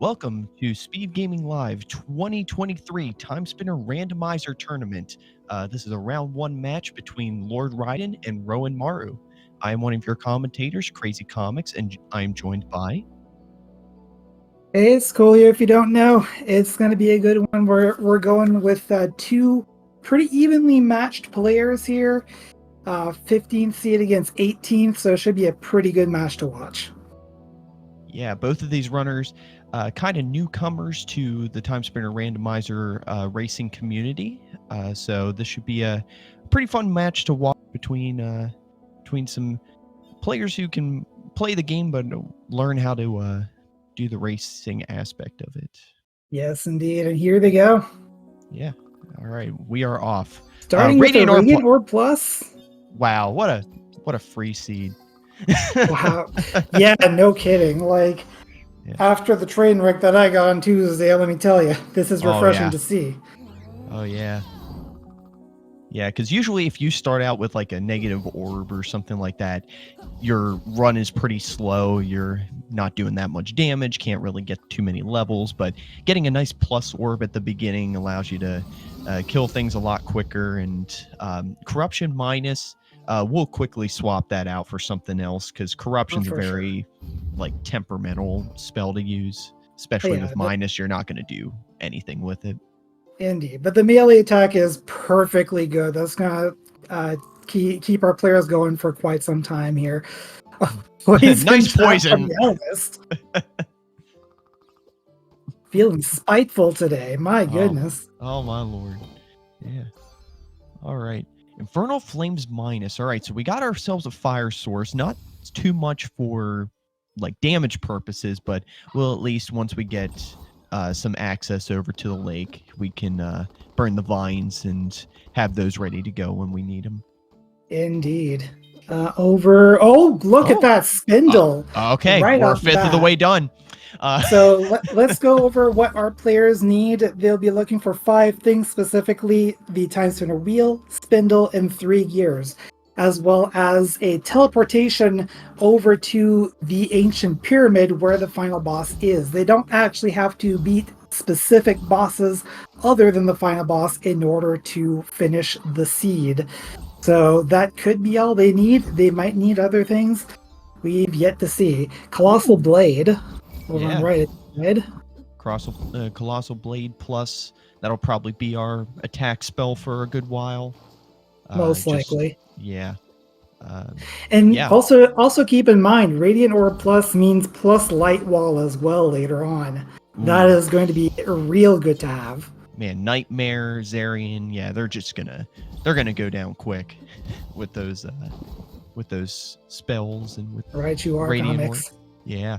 Welcome to Speedgaming Live 2023 Timespinner Randomizer Tournament. This is a round one match between L0rdRaiden and roenmaru. I am one of your commentators, Crazy Comics, and I am joined by... Hey, it's cool here. If you don't know, it's going to be a good one. We're going with two pretty evenly matched players here. 15th seed against 18th, so it should be a pretty good match to watch. Yeah, both of these runners kind of newcomers to the Timespinner Randomizer racing community. So this should be a pretty fun match to watch between some players who can play the game but learn how to do the racing aspect of it. Yes, indeed. And here they go. Yeah. All right. We are off. Starting with a Radiant Orb Plus. Wow. What a free seed. Wow. Yeah, no kidding. Like, after the train wreck that I got on Tuesday, let me tell you, this is refreshing to see. Oh, yeah. Yeah, because usually if you start out with like a negative orb or something like that, your run is pretty slow. You're not doing that much damage, can't really get too many levels, but getting a nice plus orb at the beginning allows you to kill things a lot quicker. And Corruption Minus, we'll quickly swap that out for something else because Corruption's a very like temperamental spell to use, especially with Minus. You're not going to do anything with it. Indeed, but the melee attack is perfectly good. That's gonna keep our players going for quite some time here. Nice poison. Feeling spiteful today. My goodness. Oh my lord. Yeah. All right. Infernal Flames Minus. All right, so we got ourselves a fire source. Not too much for like damage purposes, but we'll at least once we get some access over to the lake, we can burn the vines and have those ready to go when we need them. Indeed. Look at that spindle. Okay, right, we're a fifth of the way done. So let's go over what our players need. They'll be looking for 5 things, specifically the Timespinner wheel, spindle, and 3 gears, as well as a teleportation over to the ancient pyramid where the final boss is. They don't actually have to beat specific bosses other than the final boss in order to finish the seed. So that could be all they need. They might need other things. We've yet to see. Colossal Blade. Colossal Blade Plus. That'll probably be our attack spell for a good while. Most likely. Yeah. Also keep in mind, Radiant Orb Plus means plus Light Wall as well later on. Ooh. That is going to be real good to have. Man, Nightmare, Zarian, yeah, they're gonna go down quick with those spells and with Radiant Orb. Yeah.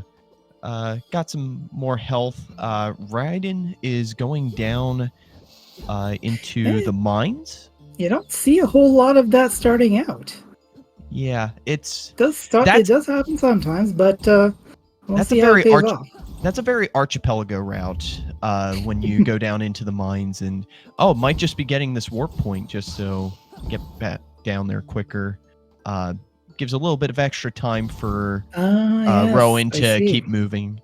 Got some more health. Raiden is going down into the mines. You don't see a whole lot of that starting out. Yeah, it does happen sometimes, but that's a very archipelago route when you go down into the mines, and it might just be getting this warp point just so get back down there quicker. Gives a little bit of extra time for Rowan to keep moving.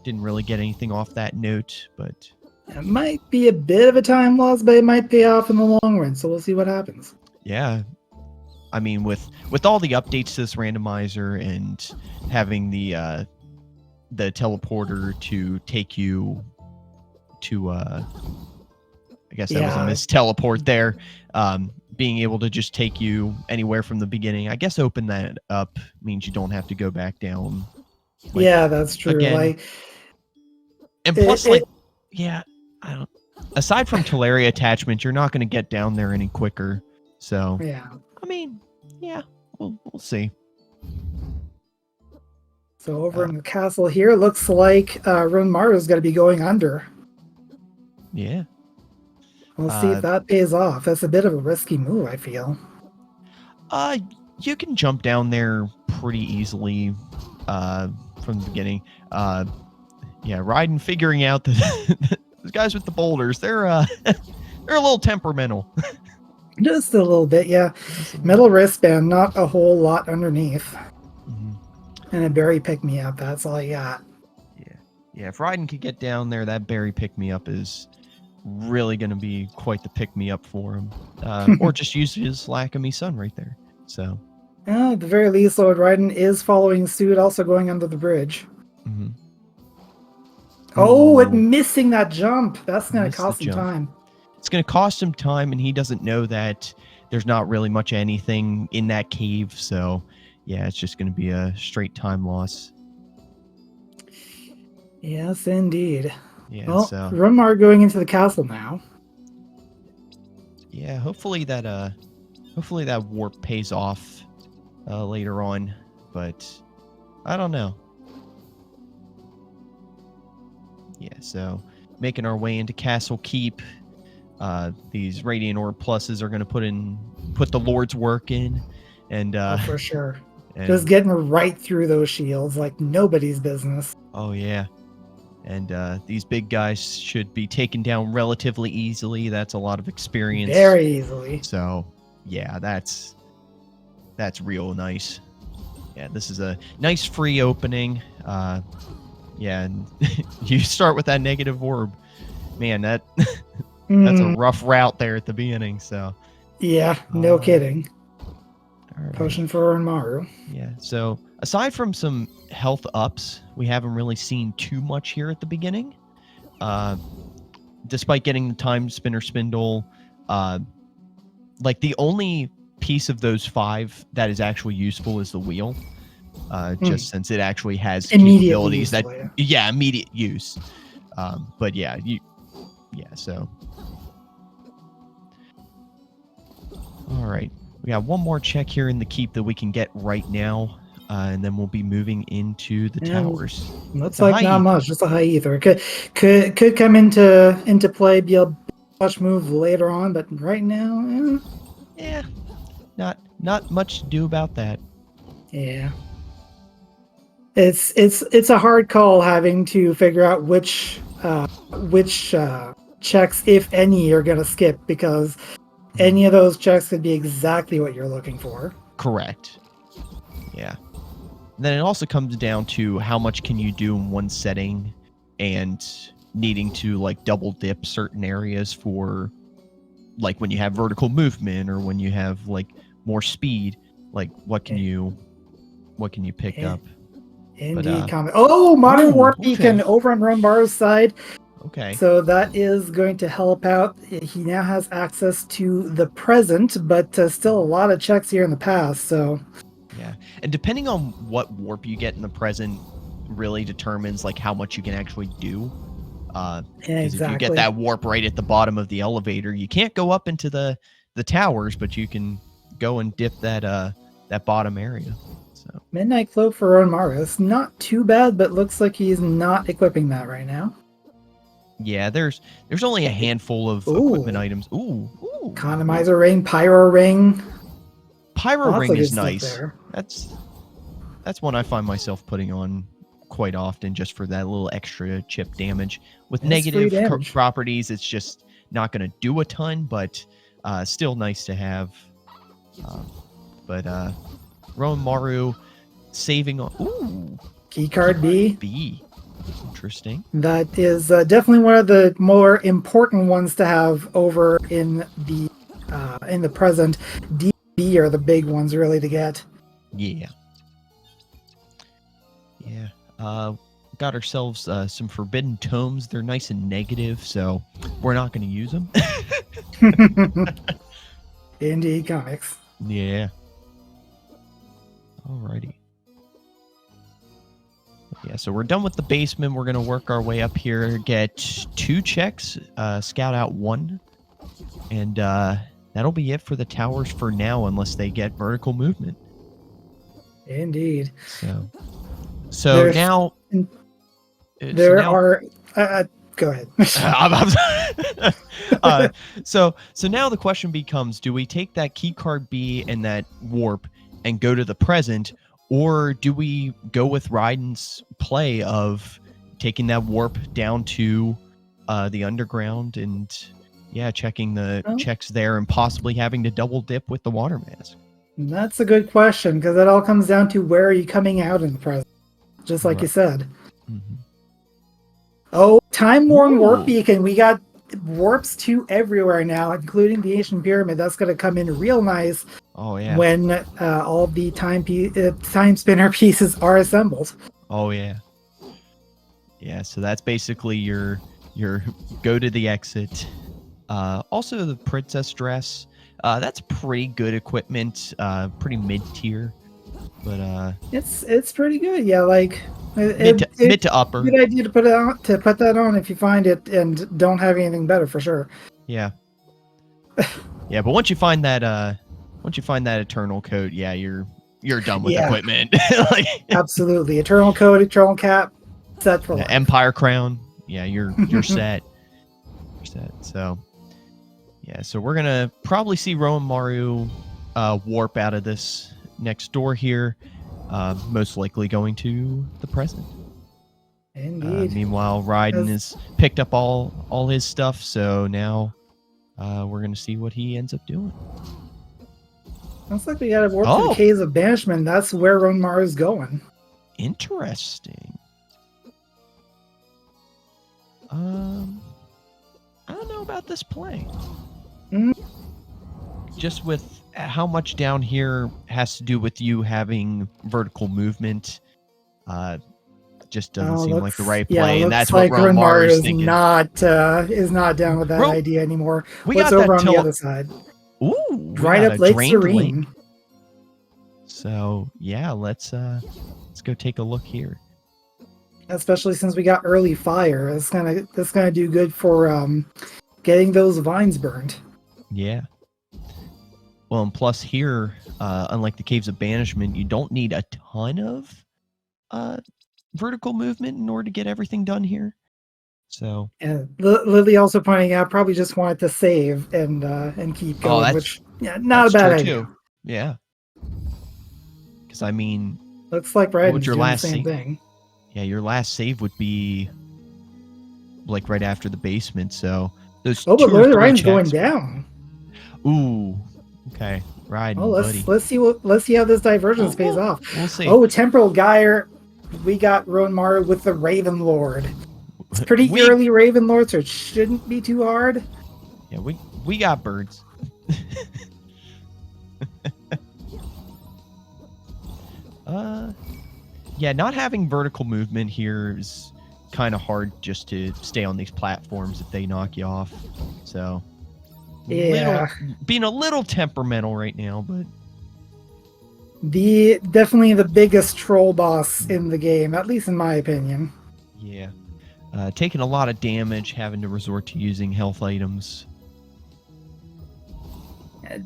Didn't really get anything off that note, but it might be a bit of a time loss, but it might pay off in the long run, so we'll see what happens. Yeah. I mean, with all the updates to this randomizer and having the teleporter to take you to I guess that was a missed teleport there. Being able to just take you anywhere from the beginning, I guess open that up means you don't have to go back down. Yeah, that's true. Again. And plus, I don't. Aside from Teleria attachment, you're not going to get down there any quicker. So yeah, I mean, yeah, we'll see. So over in the castle here, looks like roenmaru is going to be going under. Yeah. We'll see if that pays off. That's a bit of a risky move, I feel. You can jump down there pretty easily from the beginning. Raiden figuring out that those guys with the boulders, they're a little temperamental. Just a little bit, yeah. Metal wristband, not a whole lot underneath. Mm-hmm. And a berry pick-me-up, that's all I got. Yeah. Yeah, if Raiden could get down there, that berry pick-me-up is really going to be quite the pick-me-up for him. Or just use his Lackamy Sun right there. So. At the very least, L0rdRaiden is following suit, also going under the bridge. Mm-hmm. Oh, missing that jump. That's going to cost him time. It's going to cost him time, and he doesn't know that there's not really much anything in that cave. So, yeah, it's just going to be a straight time loss. Yes, indeed. Yeah, well, so roenmaru going into the castle now. Yeah, hopefully that warp pays off later on, but I don't know. Yeah, so making our way into Castle Keep. These Radiant Orb pluses are going to put the Lord's work in, and for sure, and, just getting right through those shields like nobody's business. Oh yeah, and these big guys should be taken down relatively easily. That's a lot of experience. Very easily. So yeah, that's real nice. Yeah, this is a nice free opening. Yeah, and you start with that negative orb. Man, that's a rough route there at the beginning. So yeah, no kidding. Right. Potion for roenmaru. Yeah, so aside from some health ups, we haven't really seen too much here at the beginning. Despite getting the Timespinner Spindle, like the only piece of those 5 that is actually useful is the wheel. Just since it actually has capabilities that, immediate use. But yeah, so. All right, we got one more check here in the keep that we can get right now, and then we'll be moving into the towers. Looks like not much, just a high ether. Could come into play, be a clutch move later on, but right now, yeah, not much to do about that. Yeah. It's a hard call having to figure out which checks, if any, you're gonna skip, because any of those checks could be exactly what you're looking for. Correct. Yeah. Then it also comes down to how much can you do in one setting, and needing to like double dip certain areas for, like when you have vertical movement or when you have like more speed. Like what can you pick up? Indeed, comment. Oh, Modern Warp Beacon over on roenmaru's side. Okay. So that is going to help out. He now has access to the present, but still a lot of checks here in the past. So yeah, and depending on what warp you get in the present, really determines like how much you can actually do. Because if you get that warp right at the bottom of the elevator, you can't go up into the towers, but you can go and dip that bottom area. So Midnight Cloak for roenmaru. It's not too bad, but looks like he's not equipping that right now. Yeah, there's only a handful of equipment items. Ooh. Economizer ring, pyro ring. Pyro ring is nice. That's one I find myself putting on quite often, just for that little extra chip damage. With negative properties, it's just not going to do a ton, but still nice to have. But roenmaru saving on. Ooh, keycard B. Interesting. That is definitely one of the more important ones to have over in the present. D, B are the big ones really to get. Yeah. Got ourselves some forbidden tomes. They're nice and negative, so we're not going to use them. Indeed, comics. Yeah. Alrighty. Yeah, so we're done with the basement. We're going to work our way up here, get 2 checks, scout out 1, and that'll be it for the towers for now, unless they get vertical movement. Indeed. So now... Go ahead. So now the question becomes, do we take that keycard B and that warp and go to the present, or do we go with Raiden's play of taking that warp down to the underground and checking the checks there, and possibly having to double dip with the water mask? That's a good question, because it all comes down to where are you coming out in the present, just like you said. Mm-hmm. Oh, time worn warp Ooh. beacon. We got warps to everywhere now, including the ancient pyramid. That's going to come in real nice Oh yeah. when all the time spinner pieces are assembled. Oh yeah. Yeah. So that's basically your go to the exit. Also the princess dress. That's pretty good equipment. Pretty mid tier, but It's pretty good. Yeah, like mid to upper. good idea to put it on to put that on if you find it and don't have anything better for sure. Yeah. Yeah, but once you find that eternal coat, yeah, you're done with Yeah. equipment. Like Absolutely. Eternal code, eternal cap, set for life. Empire crown. Yeah, you're set. You're set. So yeah, so we're gonna probably see roenmaru warp out of this next door here. Most likely going to the present. Indeed. Meanwhile, Raiden has picked up all his stuff, so now we're gonna see what he ends up doing. Looks like we got to warp to the Caves of Banishment. That's where roenmaru is going. Interesting. I don't know about this play. Just with how much down here has to do with you having vertical movement, just doesn't seem like the right play, and that's what roenmaru is thinking. Is not down with that idea anymore. What's over on the other side? Ooh, right up Lake Serene. So yeah, let's go take a look here. Especially since we got early fire, that's gonna do good for getting those vines burned. Yeah. Well, and plus here, unlike the Caves of Banishment, you don't need a ton of vertical movement in order to get everything done here. So. And Lily also pointing out probably just wanted to save and keep going, which not a bad idea. Too. Yeah. Because I mean, looks like Raiden's doing the same thing. Yeah, your last save would be like right after the basement. So those. Oh, but Raiden's going down. Ooh. Okay. Raiden. Oh, let's see how this divergence pays off. We'll see. Oh, Temporal Gyre. We got roenmaru with the Raven Lord. It's pretty early Raven Lord, so it shouldn't be too hard. Yeah, we got birds. Yeah, not having vertical movement here is kind of hard just to stay on these platforms if they knock you off. So, yeah, being a little temperamental right now, but definitely the biggest troll boss in the game, at least in my opinion. Yeah, taking a lot of damage, having to resort to using health items.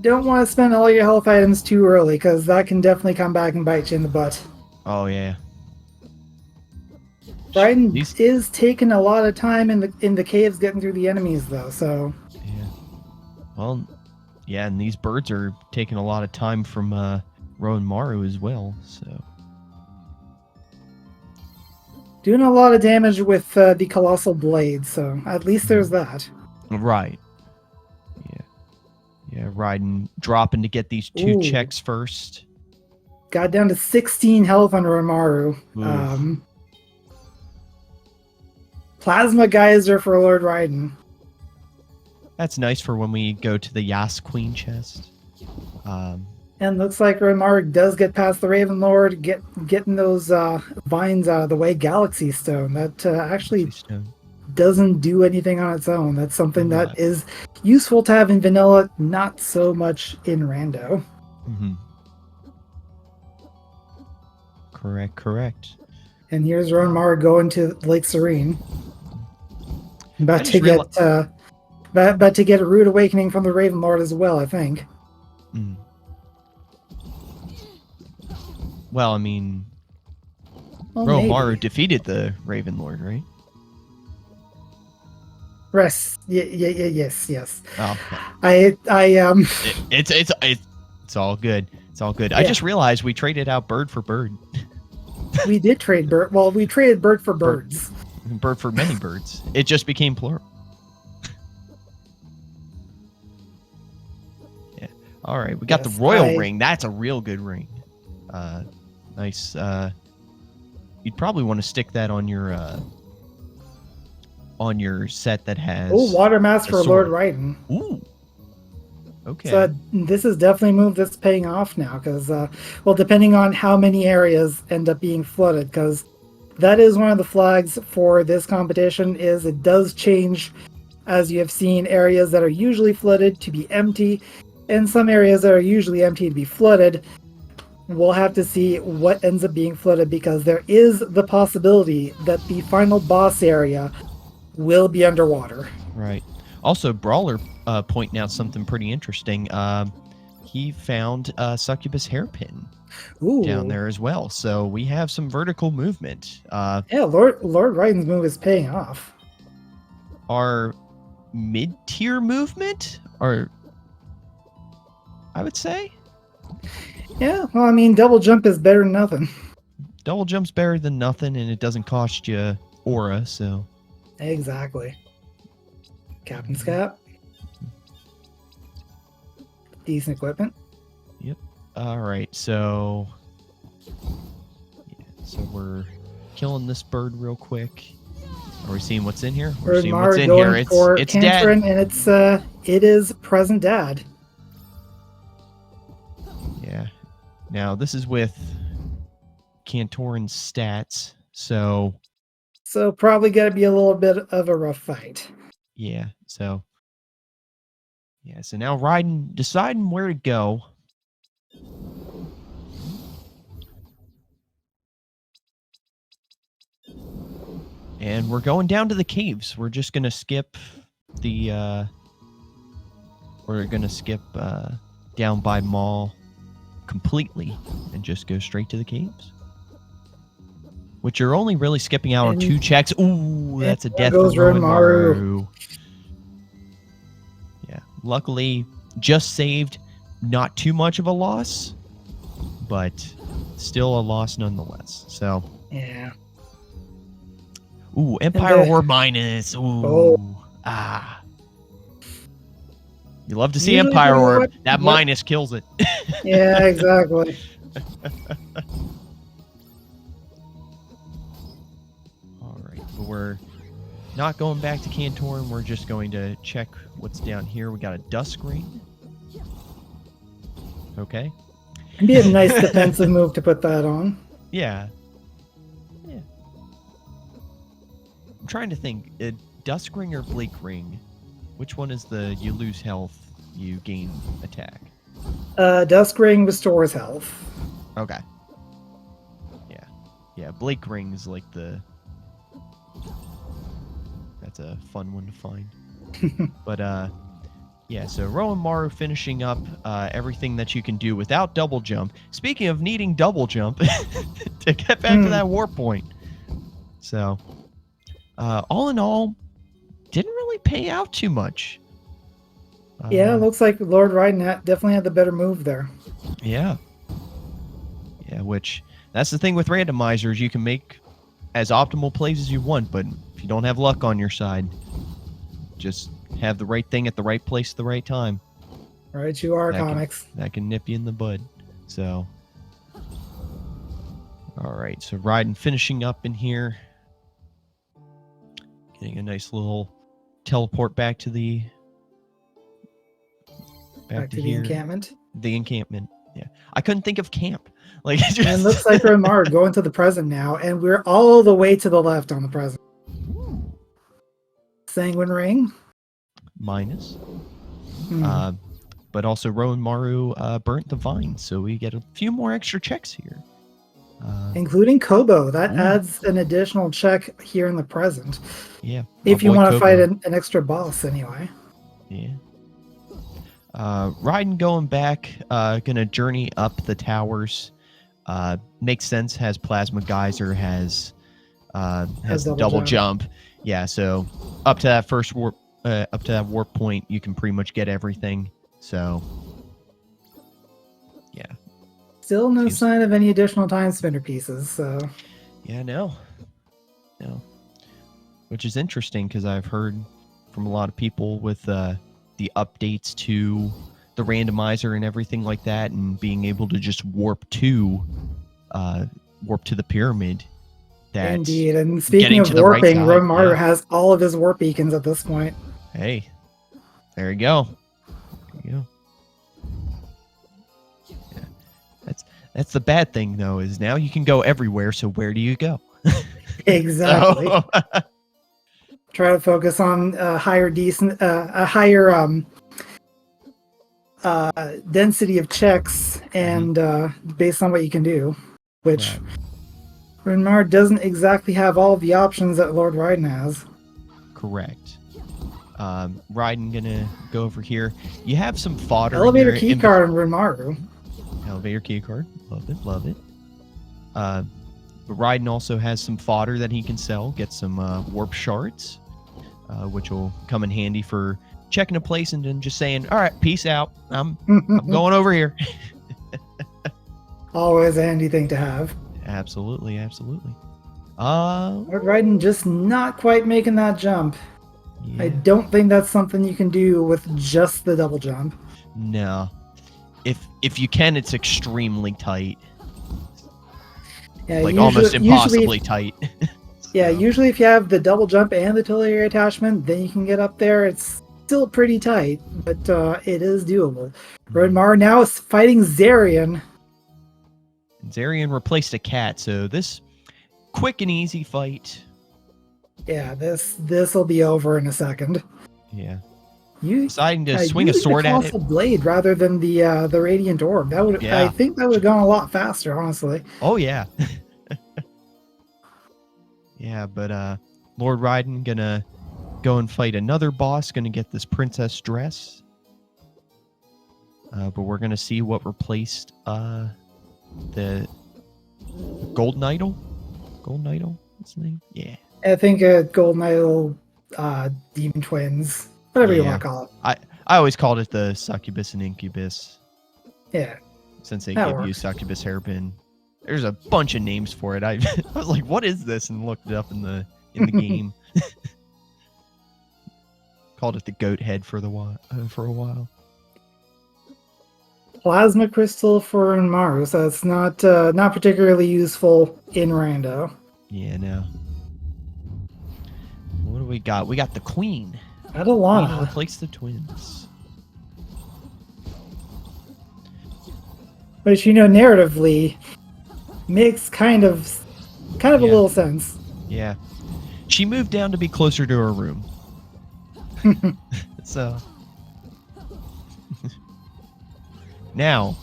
Don't want to spend all your health items too early, because that can definitely come back and bite you in the butt. Oh yeah. Raiden is taking a lot of time in the caves getting through the enemies though, so. Yeah. Well, yeah, and these birds are taking a lot of time from roenmaru as well, so. Doing a lot of damage with the colossal blade, so at least there's that. Right. Yeah, Raiden dropping to get these two checks first. Got down to 16 health on roenmaru. Plasma Geyser for Lord Raiden. That's nice for when we go to the Yas Queen chest. And looks like roenmaru does get past the Raven Lord, getting those vines out of the way. Galaxy Stone. That actually doesn't do anything on its own. That's something that is useful to have in vanilla, not so much in rando. Mm-hmm. Correct. And here's roenmaru going to Lake Serene. About to get a rude awakening from the Raven Lord as well, I think. Mm. Well, I mean, roenmaru defeated the Raven Lord, right? Yes. Oh, okay. It's all good. It's all good. Yeah. I just realized we traded out bird for bird. We did trade bird. Well, we traded bird for birds. Bird for many birds. It just became plural. Yeah. All right. We got the royal ring. That's a real good ring. Nice. You'd probably want to stick that on your on your set that has. Oh, water mask a for sword. L0rdRaiden. Ooh. Okay. So this is definitely a move that's paying off now, because, well, depending on how many areas end up being flooded, because that is one of the flags for this competition, is it does change, as you have seen, areas that are usually flooded to be empty, and some areas that are usually empty to be flooded. We'll have to see what ends up being flooded, because there is the possibility that the final boss area will be underwater. Right. Also, Brawler pointing out something pretty interesting. He found a succubus hairpin Ooh. down there as well. So we have some vertical movement. Yeah, L0rdRaiden's move is paying off. Our mid-tier movement, or I would say. Yeah, well, I mean, double jump is better than nothing. Double jump's better than nothing, and it doesn't cost you aura, so. Exactly. Captain's cap. Decent equipment. Yep. All right, so. Yeah, so we're killing this bird real quick. Are we seeing what's in here? We're seeing what's in here. It's dead. And it is present dad. Yeah. Now this is with Cantorin's stats, so probably got to be a little bit of a rough fight. yeah. So now Raiden deciding where to go. And we're going down to the caves. We're just gonna skip the down by Mall completely and just go straight to the caves. Which you're only really skipping out on 2 checks. Ooh, that's a death for roenmaru. Yeah. Luckily, just saved. Not too much of a loss, but still a loss nonetheless. So yeah. Ooh, Empire War minus. Ooh. Oh. Ah. You love to see Usually Empire War. what- That what- minus kills it. Yeah, exactly. All right, but we're not going back to Cantorin. We're just going to check what's down here. We got a Dusk Ring. Okay. It'd be a nice defensive move to put that on. Yeah. Yeah. I'm trying to think. Dusk Ring or Bleak Ring? Which one is the you lose health, you gain attack? Dusk Ring restores health. Okay. Yeah. Yeah, Bleak Ring's like the... That's a fun one to find. But, yeah, so roenmaru finishing up everything that you can do without double jump. Speaking of needing double jump to get back to that warp point. So, all in all, didn't really pay out too much. Yeah, looks like L0rdRaiden definitely had the better move there. Yeah. Yeah, which, that's the thing with randomizers. You can make as optimal plays as you want, but if you don't have luck on your side, just have the right thing at the right place at the right time. Right, you are comics. That can nip you in the bud. So, all right. So Raiden finishing up in here, getting a nice little teleport back to the back to the encampment. The encampment. Yeah, I couldn't think of camp. Like, and it looks like roenmaru going to the present now, and we're all the way to the left on the present. Ooh. Sanguine Ring. Minus. But also roenmaru burnt the vine, so we get a few more extra checks here. Including Kobo. That adds an additional check here in the present. Yeah. If you want to fight an extra boss anyway. Yeah. Raiden going back, gonna journey up the towers. Makes sense, has Plasma Geyser, has double jump. Yeah, so up to that first warp, up to that warp point, you can pretty much get everything. So, yeah. Still no sign of any additional Timespinner pieces, so... Yeah, no. Which is interesting, because I've heard from a lot of people with the updates to the randomizer and everything like that, and being able to just warp to the pyramid, that. Indeed. And speaking getting of to the right warping, side, roenmaru yeah. has all of his warp beacons at this point. Hey, there you go. There you go. Yeah. That's the bad thing, though, is now you can go everywhere. So where do you go? Exactly. So, Try to focus on a higher density of checks and based on what you can do, which roenmaru doesn't exactly have all the options that L0rdRaiden has. correct. Raiden gonna go over here. You have some fodder. Elevator in your keycard on roenmaru. Elevator keycard. Love it. Love it. But Raiden also has some fodder that he can sell. Get some warp shards, which will come in handy for checking a place and then just saying, "All right, peace out. I'm going over here." Always a handy thing to have. Absolutely, absolutely. L0rdRaiden just not quite making that jump. Yeah. I don't think that's something you can do with just the double jump. No. If you can, it's extremely tight. Yeah, like almost impossibly tight. Yeah, usually if you have the double jump and the artillery attachment, then you can get up there. It's still pretty tight, but it is doable. roenmaru now is fighting Zarian. Zarian replaced a cat, so this quick and easy fight. Yeah, this will be over in a second. Yeah. You deciding to swing a sword the at it. colossal blade rather than the radiant orb. That would I think that would have gone a lot faster, honestly. Oh yeah. Yeah, but L0rdRaiden gonna go and fight another boss, gonna get this princess dress. But we're gonna see what replaced the golden idol. Golden idol? What's the name? Yeah. I think golden idol demon twins. Whatever you want to call it. I always called it the succubus and incubus. Yeah. Since they that give you works. succubus hairpin. There's a bunch of names for it. I was like, what is this? And looked it up in the game. Called it the goat head for a while. Plasma crystal for roenmaru, so it's not particularly useful in rando. Yeah, no. What do we got? We got the queen. Adelana. Replace the twins. Which, narratively makes kind of a little sense. Yeah. She moved down to be closer to her room. So now,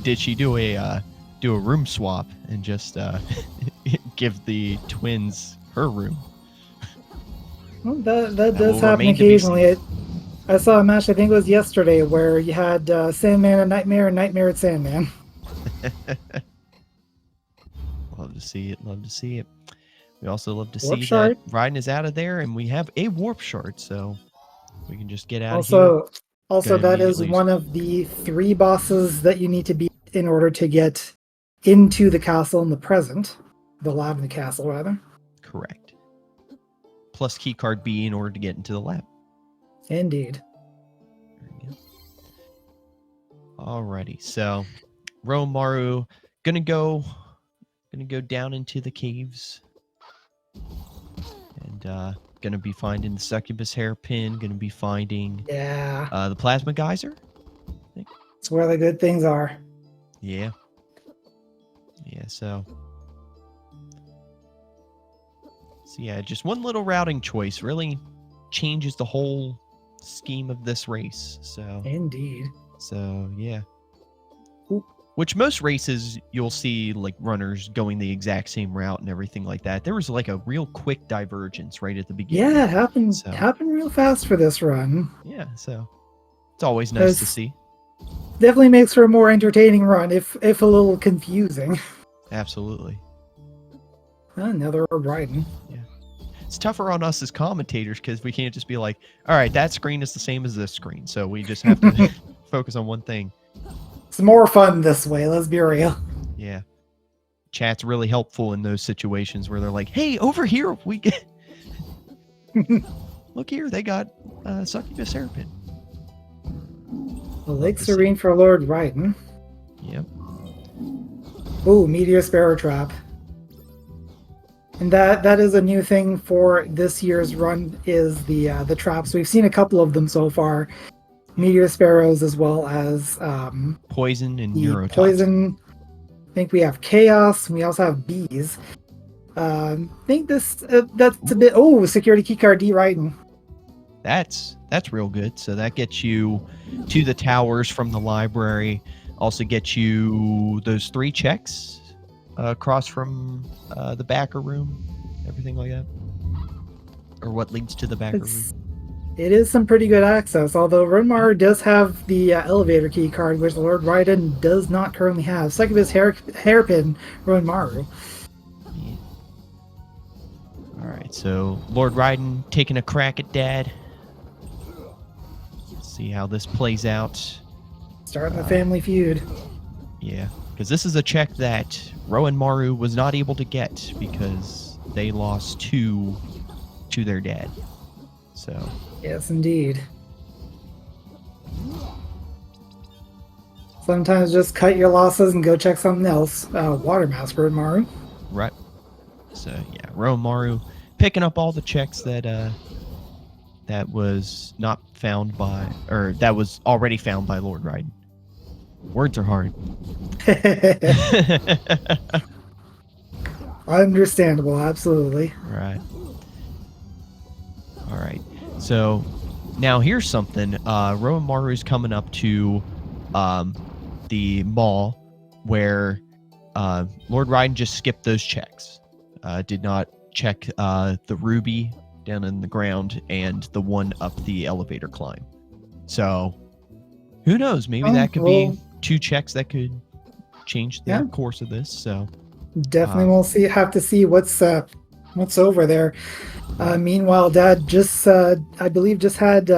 did she do a room swap and just give the twins her room? Well, that does happen occasionally. I saw a match, I think it was yesterday, where you had Sandman and Nightmare at Sandman. Love to see it. Love to see it. We also love to Warp see shard. that Raiden is out of there, and we have a warp shard, so we can just get out of here. Also, that is one of the 3 bosses that you need to beat in order to get into the castle in the present. The lab in the castle, rather. Correct. Plus keycard B in order to get into the lab. Indeed. There we go. Alrighty, so roenmaru gonna go down into the caves. And gonna be finding the succubus hairpin, gonna be finding the plasma geyser. It's where the good things are. Yeah. Yeah, so yeah, just one little routing choice really changes the whole scheme of this race. So Indeed. So yeah. Which most races you'll see like runners going the exact same route and everything like that. There was like a real quick divergence right at the beginning. Yeah, it happened real fast for this run. Yeah, so it's always nice to see. Definitely makes for a more entertaining run, if a little confusing. Absolutely. Another Raiden. Yeah. It's tougher on us as commentators because we can't just be like, all right, that screen is the same as this screen. So we just have to focus on one thing. It's more fun this way, let's be real. Yeah. Chat's really helpful in those situations where they're like, hey, over here, we get... Look here, they got succubus hairpin. The Lake Serene for L0rdRaiden. Yep. Ooh, Meteor Sparrow Trap. And that is a new thing for this year's run is the traps. We've seen a couple of them so far. Meteor sparrows as well as Poison and the neurotoxin. poison. I think we have chaos. And we also have bees. I think that's a bit. Oh, security keycard D Raiden. That's real good. So that gets you to the towers from the library. Also gets you those 3 checks across from the backer room, everything like that, or what leads to the backer room. It is some pretty good access, although roenmaru does have the elevator key card, which L0rdRaiden does not currently have. Succubus hairpin roenmaru. Yeah. All right, so L0rdRaiden taking a crack at Dad. Let's see how this plays out. Starting the family feud. Yeah, because this is a check that roenmaru was not able to get because they lost 2 to their dad. So Yes, indeed. Sometimes just cut your losses and go check something else. Water Mask roenmaru. right. So yeah, roenmaru picking up all the checks that that was not found by, or that was already found by L0rdRaiden. Words are hard. Understandable, absolutely. Right. All right. So now here's something. Roenmaru's coming up to the mall where L0rdRaiden just skipped those checks. Did not check the ruby down in the ground and the one up the elevator climb. So who knows? Maybe that could be 2 checks that could change the course of this. So definitely we'll have to see what's over there. Meanwhile, Dad just I believe just had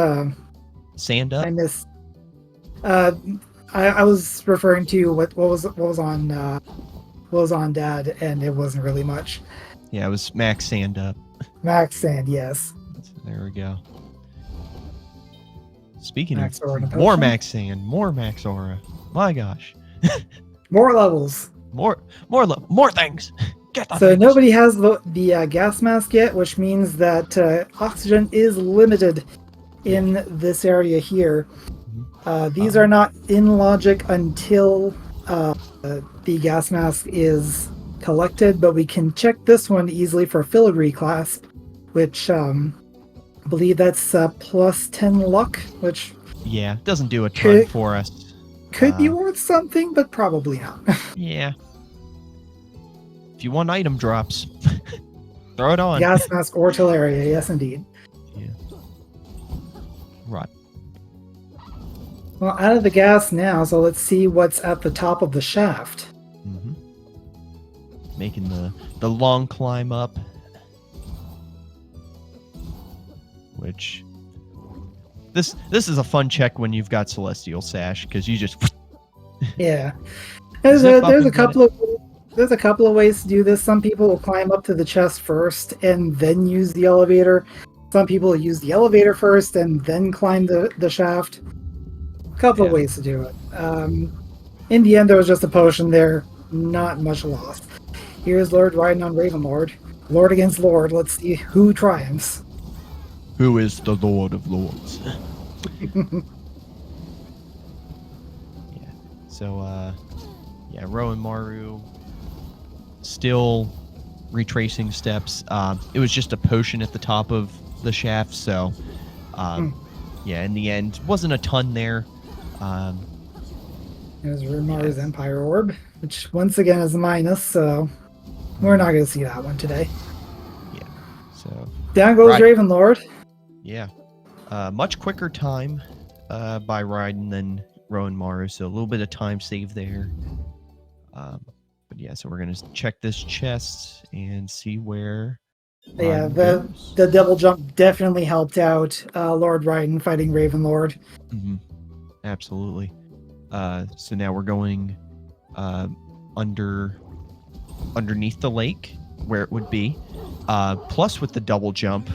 sand up. I missed. I was referring to what was on Dad, and it wasn't really much. Yeah, it was max sand up. Max sand, yes. There we go. Speaking Max of aura and a more potion. max sand, more max aura. My gosh. More levels. More things. Get the So things. nobody has the gas mask yet, which means that oxygen is limited in this area here. These are not in logic until the gas mask is collected, but we can check this one easily for filigree clasp, which I believe that's plus 10 luck, which Yeah, doesn't do a ton for us. could be worth something, but probably not. Yeah. If you want item drops, throw it on. Gas mask or Teleria, yes indeed. Yeah. Right. Well, out of the gas now, so let's see what's at the top of the shaft. Mm-hmm. Making the long climb up. Which this is a fun check when you've got Celestial Sash, because you just Yeah. There's a couple of ways to do this. Some people will climb up to the chest first and then use the elevator. Some people will use the elevator first and then climb the shaft. A couple of ways to do it. In the end, there was just a potion there. Not much lost. Here's L0rdRaiden on Ravenlord. Lord against Lord. Let's see who triumphs. Who is the Lord of Lords? Yeah. So, roenmaru still retracing steps. It was just a potion at the top of the shaft, so in the end, wasn't a ton there. There's Roenmaru's Empire Orb, which once again is a minus, so we're not going to see that one today. Yeah. So down goes Ravenlord. Yeah. Much quicker time by Raiden than roenmaru, so a little bit of time saved there. But yeah, so we're going to check this chest and see where Raiden goes. The double jump definitely helped out L0rdRaiden fighting Ravenlord. Mm-hmm. Absolutely. So now we're going underneath the lake where it would be. Plus with the double jump,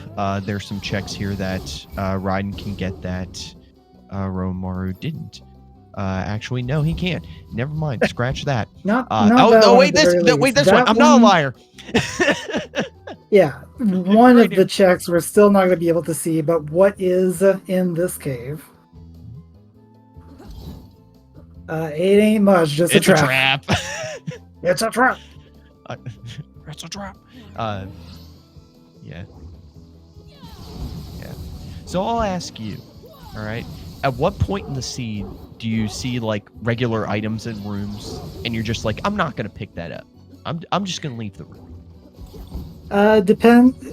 there's some checks here that Raiden can get that roenmaru didn't. Actually, no, he can't. Never mind. Scratch that. Not wait, this one. I'm not a liar. Yeah, one Right of the checks we're still not going to be able to see, but what is in this cave? It ain't much, just It's a trap. a trap. It's a trap. It's a trap. Yeah. Yeah. So I'll ask you, all right? At what point in the seed do you see like regular items in rooms and you're just like, I'm not gonna pick that up. I'm just gonna leave the room.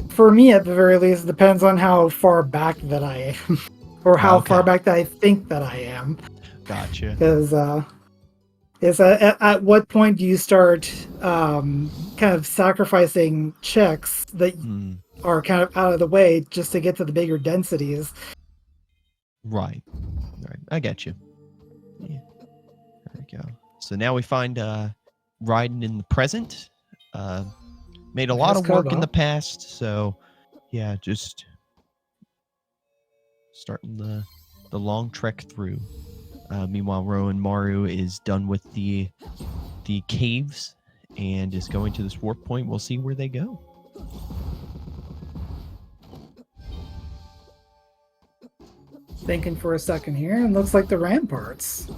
For me at the very least, it depends on how far back that I am. Or how Okay. far back that I think that I am. Gotcha. Because it's at what point do you start kind of sacrificing checks that are kind of out of the way just to get to the bigger densities? Right. Right. I get you. Yeah. There we go. So now we find Raiden in the present. Made a lot of work in the past, so yeah, just starting the long trek through. Meanwhile, roenmaru is done with the caves and is going to this warp point. We'll see where they go. Thinking for a second here, and looks like the ramparts.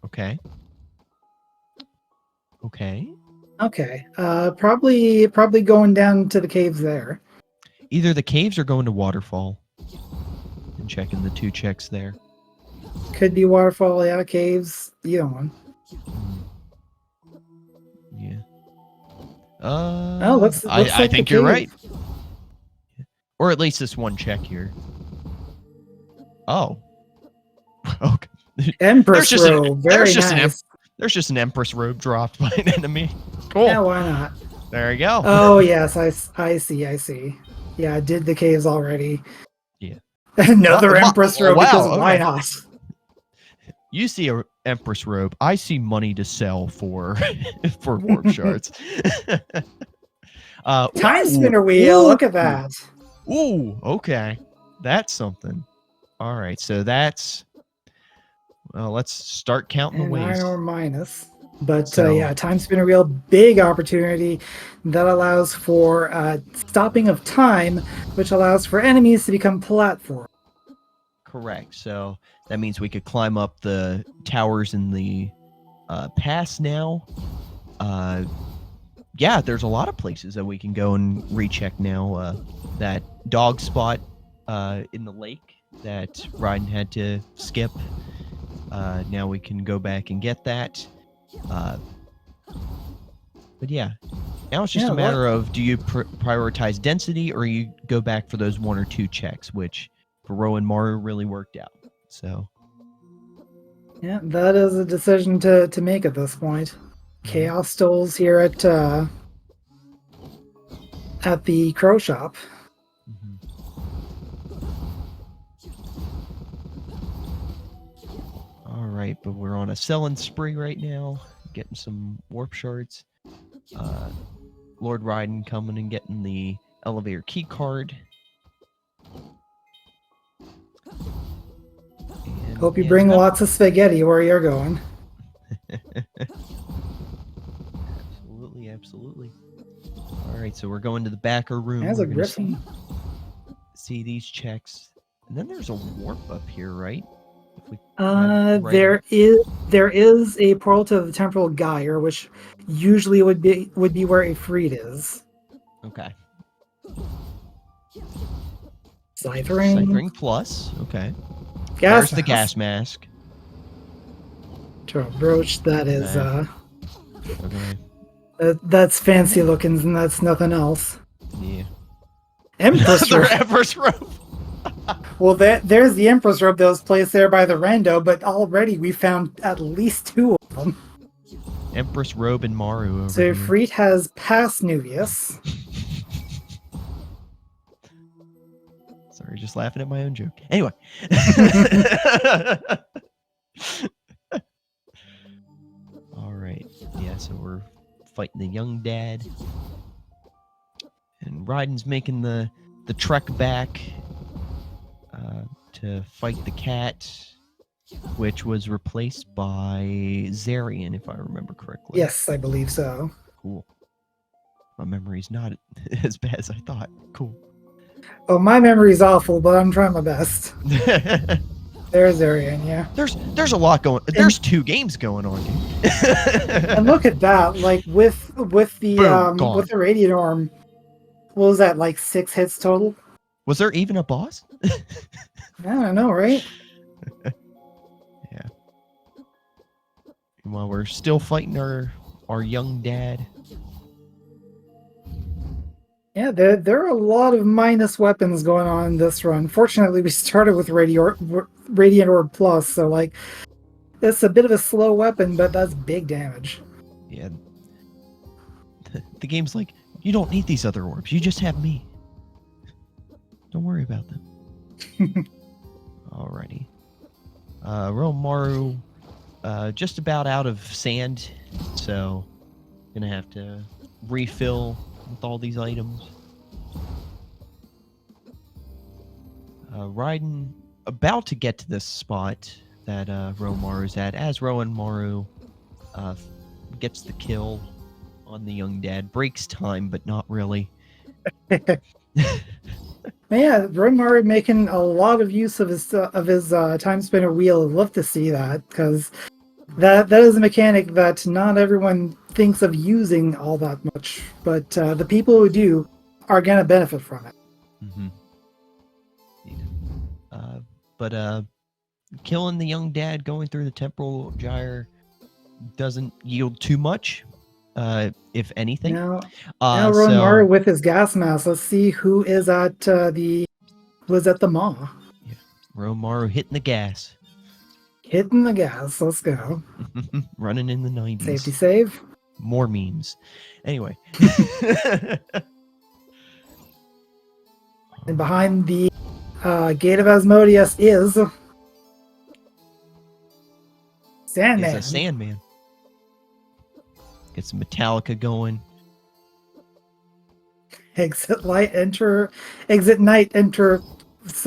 Okay. Okay. Okay. Probably going down to the caves there. Either the caves or going to waterfall. And checking the 2 checks there. Could be waterfall, yeah, caves, either one. Yeah. Looks I like think you're right. Or at least this one check here. Oh. Okay. Empress robe. Very nice. There's just an Empress robe dropped by an enemy. Cool. Yeah, why not? There you go. Oh yes, I see. Yeah, I did the caves already. Yeah. Another Empress robe, because why not? You see an Empress robe. I see money to sell for warp shards. Timespinner wheel. Look at that. Ooh, okay. That's something. All right, so that's... Well, let's start counting the ways. Or minus. But yeah, Timespinner wheel, big opportunity that allows for stopping of time, which allows for enemies to become platform. Correct. So that means we could climb up the towers in the pass now. Yeah, there's a lot of places that we can go and recheck now. That dog spot in the lake that Raiden had to skip. Now we can go back and get that. But yeah, now it's just a matter of, do you prioritize density or you go back for those 1 or 2 checks, which for roenmaru really worked out. So yeah, that is a decision to make at this point. Chaos Stoles here at the Crow Shop. All right, but we're on a selling spree right now, getting some warp shards. L0rdRaiden coming and getting the elevator key card. And hope you bring lots of spaghetti where you're going. Absolutely. All right, so we're going to the backer room. As a griffin. See these checks, and then there's a warp up here, right? There is a portal to the temporal gyre, which usually would be where Ifrit is. Okay. Scythering plus. Okay. There's the gas mask. Brooch. That is okay. That's fancy looking, and that's nothing else. Yeah. Empress robe. Empress robe. Well, there's the Empress robe that was placed there by the rando, but already we found at least 2 of them. Empress robe and Maru over so here. Ifrit has passed Nuvius. Sorry, just laughing at my own joke. Anyway. All right. Yeah, so we're fighting the young dad. And Raiden's making the trek back to fight the cat, which was replaced by Zarian, if I remember correctly. Yes, I believe so. Cool. My memory's not as bad as I thought. Cool. Oh, my memory's awful, but I'm trying my best. There's Arian, yeah. There's a lot going. There's 2 games going on, dude. And look at that, like with the Boom, with the Radiant Orb, what was that, like 6 hits total? Was there even a boss? I don't know, right? Yeah. While we're still fighting our young dad. Yeah, there are a lot of minus weapons going on in this run. Fortunately, we started with Radiant Orb Plus, so like it's a bit of a slow weapon, but that's big damage. Yeah. The game's like, you don't need these other orbs. You just have me. Don't worry about them. Alrighty. Roenmaru, just about out of sand, so gonna have to refill with all these items. Raiden about to get to this spot that Roenmaru's at, as Roenmaru gets the kill on the young dad. Breaks time, but not really. Yeah, Roenmaru making a lot of use of his time spinner wheel. I'd love to see that, because that is a mechanic that not everyone thinks of using all that much, but the people who do are gonna benefit from it. Mm-hmm. But killing the young dad going through the temporal gyre doesn't yield too much, if anything. Now Roenmaru with his gas mask. Let's see who is at the maw. Yeah, Roenmaru hitting the gas. Hitting the gas. Let's go. Running in the 90s. Safety save. More memes. Anyway. And behind the Gate of Asmodeus is Sandman. It's a Sandman. Get some Metallica going. Exit night, enter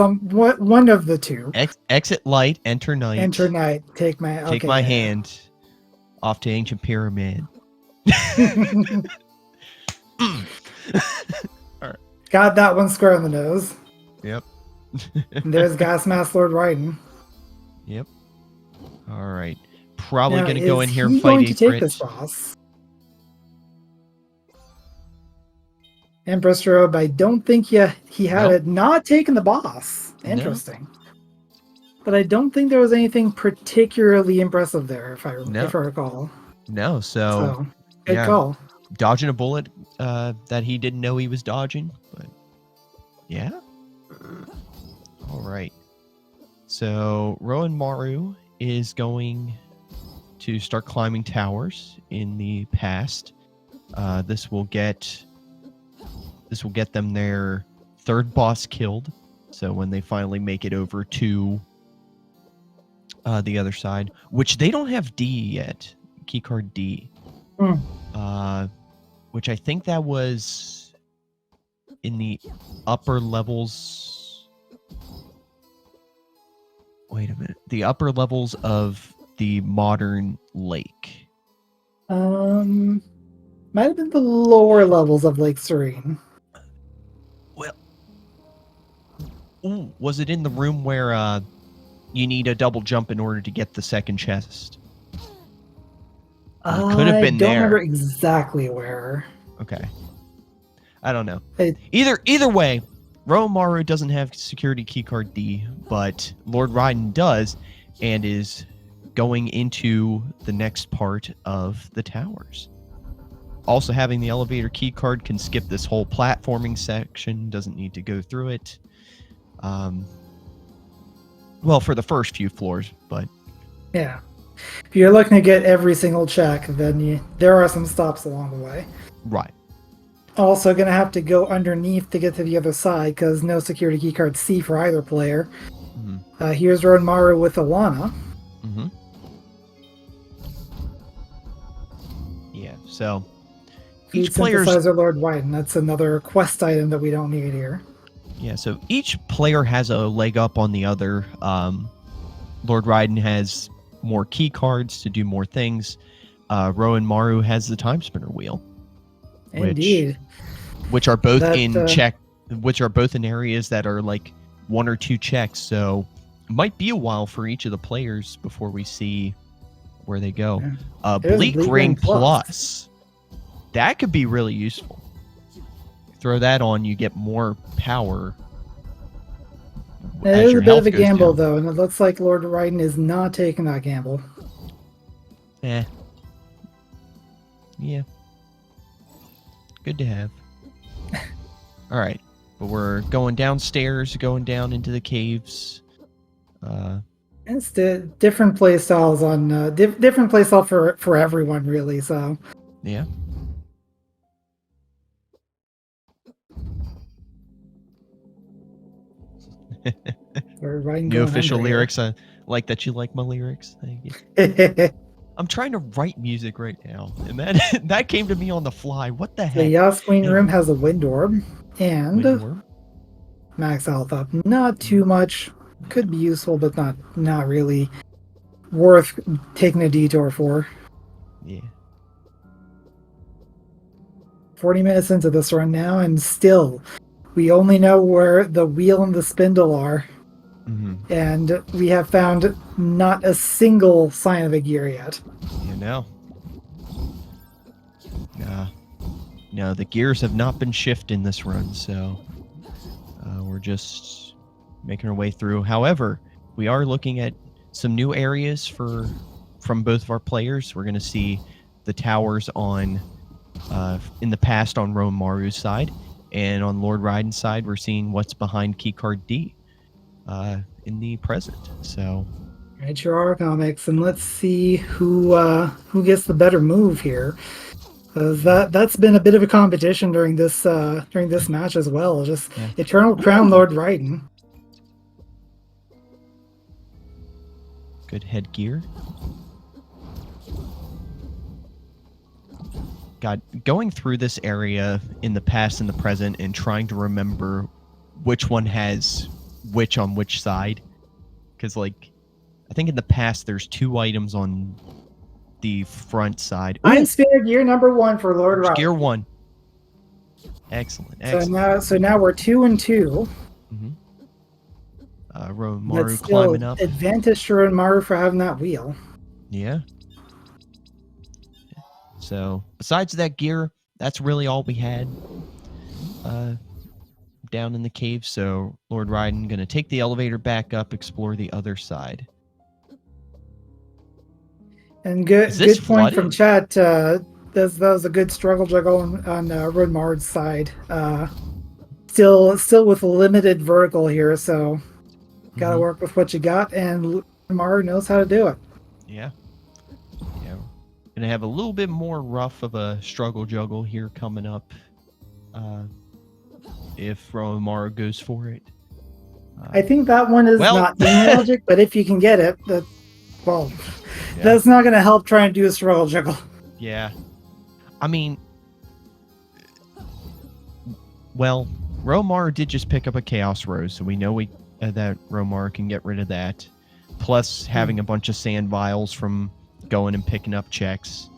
one of the two. Exit light, enter night. Enter night. Take my hand. Off to ancient pyramid. Got that one square on the nose. Yep. There's Gas Mask L0rdRaiden. Yep. All right. Probably now, going to go in here and is he fight going to take Ifrit. this boss? Empress Robe, I don't think he had it. Not taking the boss. Interesting. No. But I don't think there was anything particularly impressive there, if I recall. No, so good call. Dodging a bullet that he didn't know he was dodging, but yeah. All right. So Roenmaru is going to start climbing towers in the past. This will get them their 3rd boss killed. So when they finally make it over to the other side, which they don't have D yet, keycard D, which I think that was in the upper levels. Wait a minute. The upper levels of the modern lake. Might have been the lower levels of Lake Serene. Well, was it in the room where you need a double jump in order to get the second chest? Could have been there. I don't remember exactly where. Okay. I don't know. Either way, Roenmaru doesn't have security keycard D, but L0rdRaiden does, and is going into the next part of the towers. Also, having the elevator keycard can skip this whole platforming section, doesn't need to go through it. Well, for the first few floors, but... Yeah. If you're looking to get every single check, then there are some stops along the way. Right. Also going to have to go underneath to get to the other side, because no security keycard C for either player. Mm-hmm. Here's Roenmaru with Alana. Mm-hmm. Yeah, so... Each player's synthesizer L0rdRaiden. That's another quest item that we don't need here. Yeah, so each player has a leg up on the other. L0rdRaiden has more key cards to do more things. Roenmaru has the time spinner wheel. Indeed. which are both That, which are both in areas that are like 1 or 2 checks. So it might be a while for each of the players before we see where they go. There's a Bleak Bleak Ring Ring Plus. That could be really useful. Throw that on, you get more power. It is a bit of a gamble, though, and it looks like L0rdRaiden is not taking that gamble. Yeah. Good to have. All right. But we're going downstairs, going down into the caves. It's different play styles on different play style for everyone, really. So yeah. New official lyrics. I like that you like my lyrics. Thank you. I'm trying to write music right now, and that came to me on the fly. What the heck? The Yas Queen room has a wind orb and max health up. Not too much. Could be useful, but not really worth taking a detour for. Yeah. 40 minutes into this run now, and still, we only know where the wheel and the spindle are. Mm-hmm. And we have found not a single sign of a gear yet. You know. No, the gears have not been shifted in this run, so we're just making our way through. However, we are looking at some new areas from both of our players. We're going to see the towers on in the past on roenmaru's side, and on L0rdRaiden's side, we're seeing what's behind keycard D in the present. So, right, your R comics, and let's see who gets the better move here. That's been a bit of a competition during this match as well. Just Eternal Crown L0rdRaiden. Good headgear. God, going through this area in the past and the present and trying to remember which one has which on which side. Because, like, I think in the past there's 2 items on the front side. Timespinner gear number 1 for L0rdRaiden. Gear 1. Excellent. So now we're 2 and 2. Mm-hmm. roenmaru climbing up. Advantage to roenmaru for having that wheel. Yeah. So, besides that gear, that's really all we had down in the cave. So, L0rdRaiden going to take the elevator back up, explore the other side. And good point from chat. That was a good struggle juggle on roenmaru's side. Still with limited vertical here, so gotta work with what you got, and roenmaru knows how to do it. Yeah. Gonna have a little bit more rough of a struggle juggle here coming up if roenmaru goes for it. I think that one is not magic, but if you can get it, that's not gonna help try and do a struggle juggle. Yeah. I mean, well, roenmaru did just pick up a Chaos Rose, so we know that roenmaru can get rid of that. Plus, having a bunch of sand vials from going and picking up checks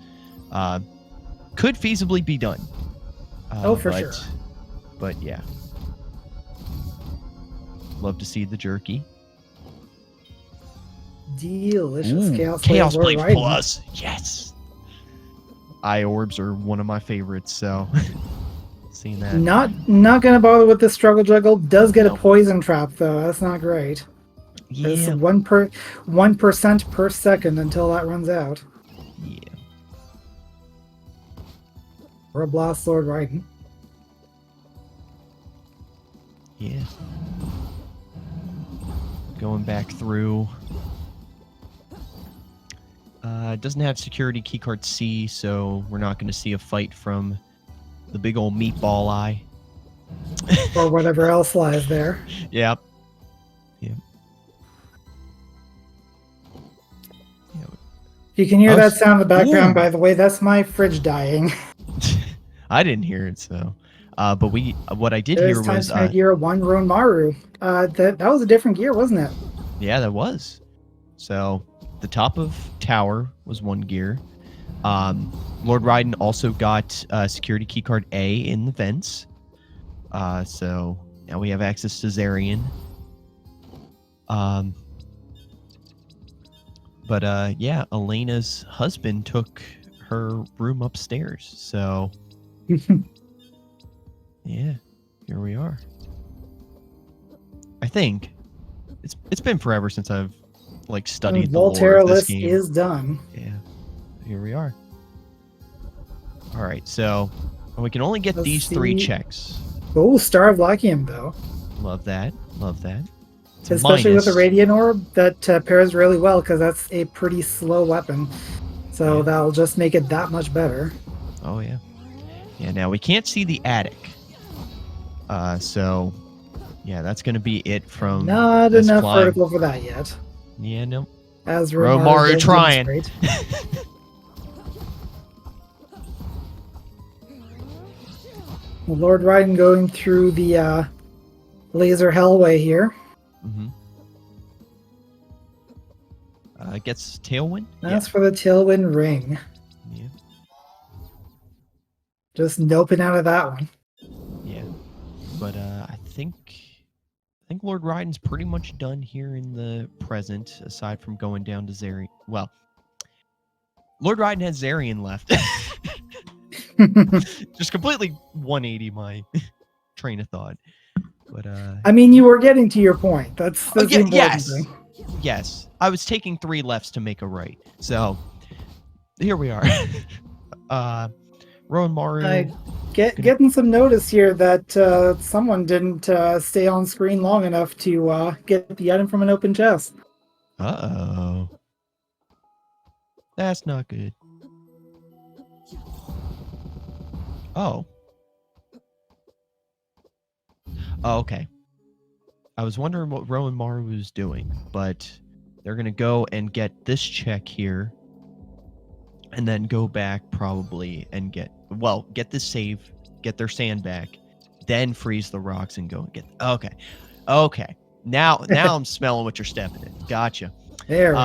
could feasibly be done. For sure. But yeah. Love to see the jerky. Delicious. Chaos Blade Plus. Yes. Eye orbs are one of my favorites, so seeing that. Not gonna bother with the struggle juggle. Does get a poison trap though. That's not great. Yeah. It's 1% per second until that runs out. Yeah. Or a blast L0rdRaiden. Yeah. Going back through. Doesn't have security keycard C, so we're not going to see a fight from the big old meatball eye. Or whatever else lies there. Yep. You can hear that sound in the background, by the way. That's my fridge dying. I didn't hear it, so. But what I did hear was gear 1 roenmaru. That was a different gear, wasn't it? Yeah, that was. So the top of tower was 1 gear. Lord Raiden also got security keycard A in the vents. So now we have access to Zarian. But yeah, Elena's husband took her room upstairs. So yeah, here we are. I think it's been forever since I've like studied the lore Volterra of this list game. is done. Yeah, here we are. All right, so we can only get Let's these 3 see. checks. Oh, Star of Lachium, though. Love that. Love that. It's a Especially with the minus. Radiant Orb, that pairs really well because that's a pretty slow weapon. So Yeah. that'll just make it that much better. Oh yeah. Yeah. Now we can't see the attic. So yeah, that's gonna be it from Not this enough climb. vertical for that yet. Yeah. No. As roenmaru does trying. demonstrate. Lord Raiden going through the laser hellway here. Mm-hmm. Gets tailwind. That's for the Tailwind Ring. Yeah. Just noping out of that one. Yeah. But I think Lord Raiden's pretty much done here in the present, aside from going down to Zarian. Well, Lord Raiden has Zarian left. Just completely 180 my train of thought. But I mean, you were getting to your point. That's the important yes. thing. Yes. I was taking 3 lefts to make a right. So here we are. roenmaru. Getting some notice here that someone didn't stay on screen long enough to get the item from an open chest. Uh-oh. That's not good. Oh. Oh, okay. I was wondering what roenmaru was doing, but they're going to go and get this check here and then go back probably and get this save, get their sand back, then freeze the rocks and go and get... Okay. Now I'm smelling what you're stepping in. Gotcha. There we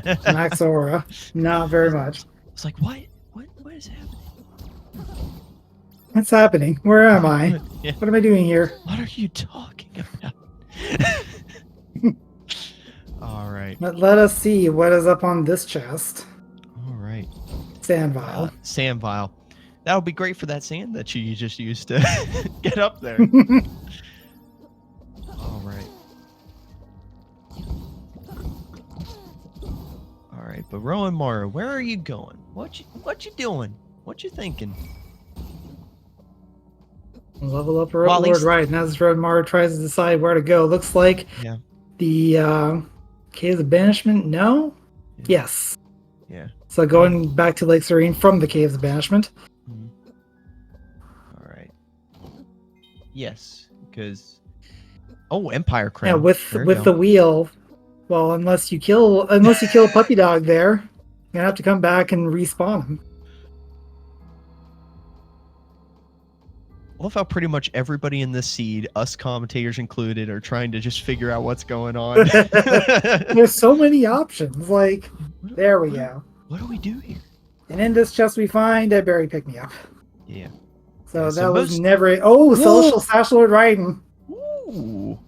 go. Max aura. Not very much. It's like, what is happening? What's happening? Where am I? Yeah. What am I doing here? What are you talking about? All right. But let us see what is up on this chest. All right. Sand vial. Sand vial. That would be great for that sand that you just used to get up there. All right. All right, but roenmaru, where are you going? What you doing? What you thinking? Level up Lord Raiden as roenmaru tries to decide where to go. Looks like the Caves of Banishment. No? Yeah. Yes. Yeah. So going back to Lake Serene from the Caves of Banishment. Mm-hmm. All right. Yes, because Empire Crown. Yeah, with the wheel. Well, unless you kill a puppy dog there, you're gonna have to come back and respawn him. I love how pretty much everybody in this seed, us commentators included, are trying to just figure out what's going on. There's so many options. Like, there we go. What do we do here? And in this chest we find a berry pick-me-up. Yeah. So Yeah, that was never... Oh, Celestial Sash Lord Raiden. Ooh.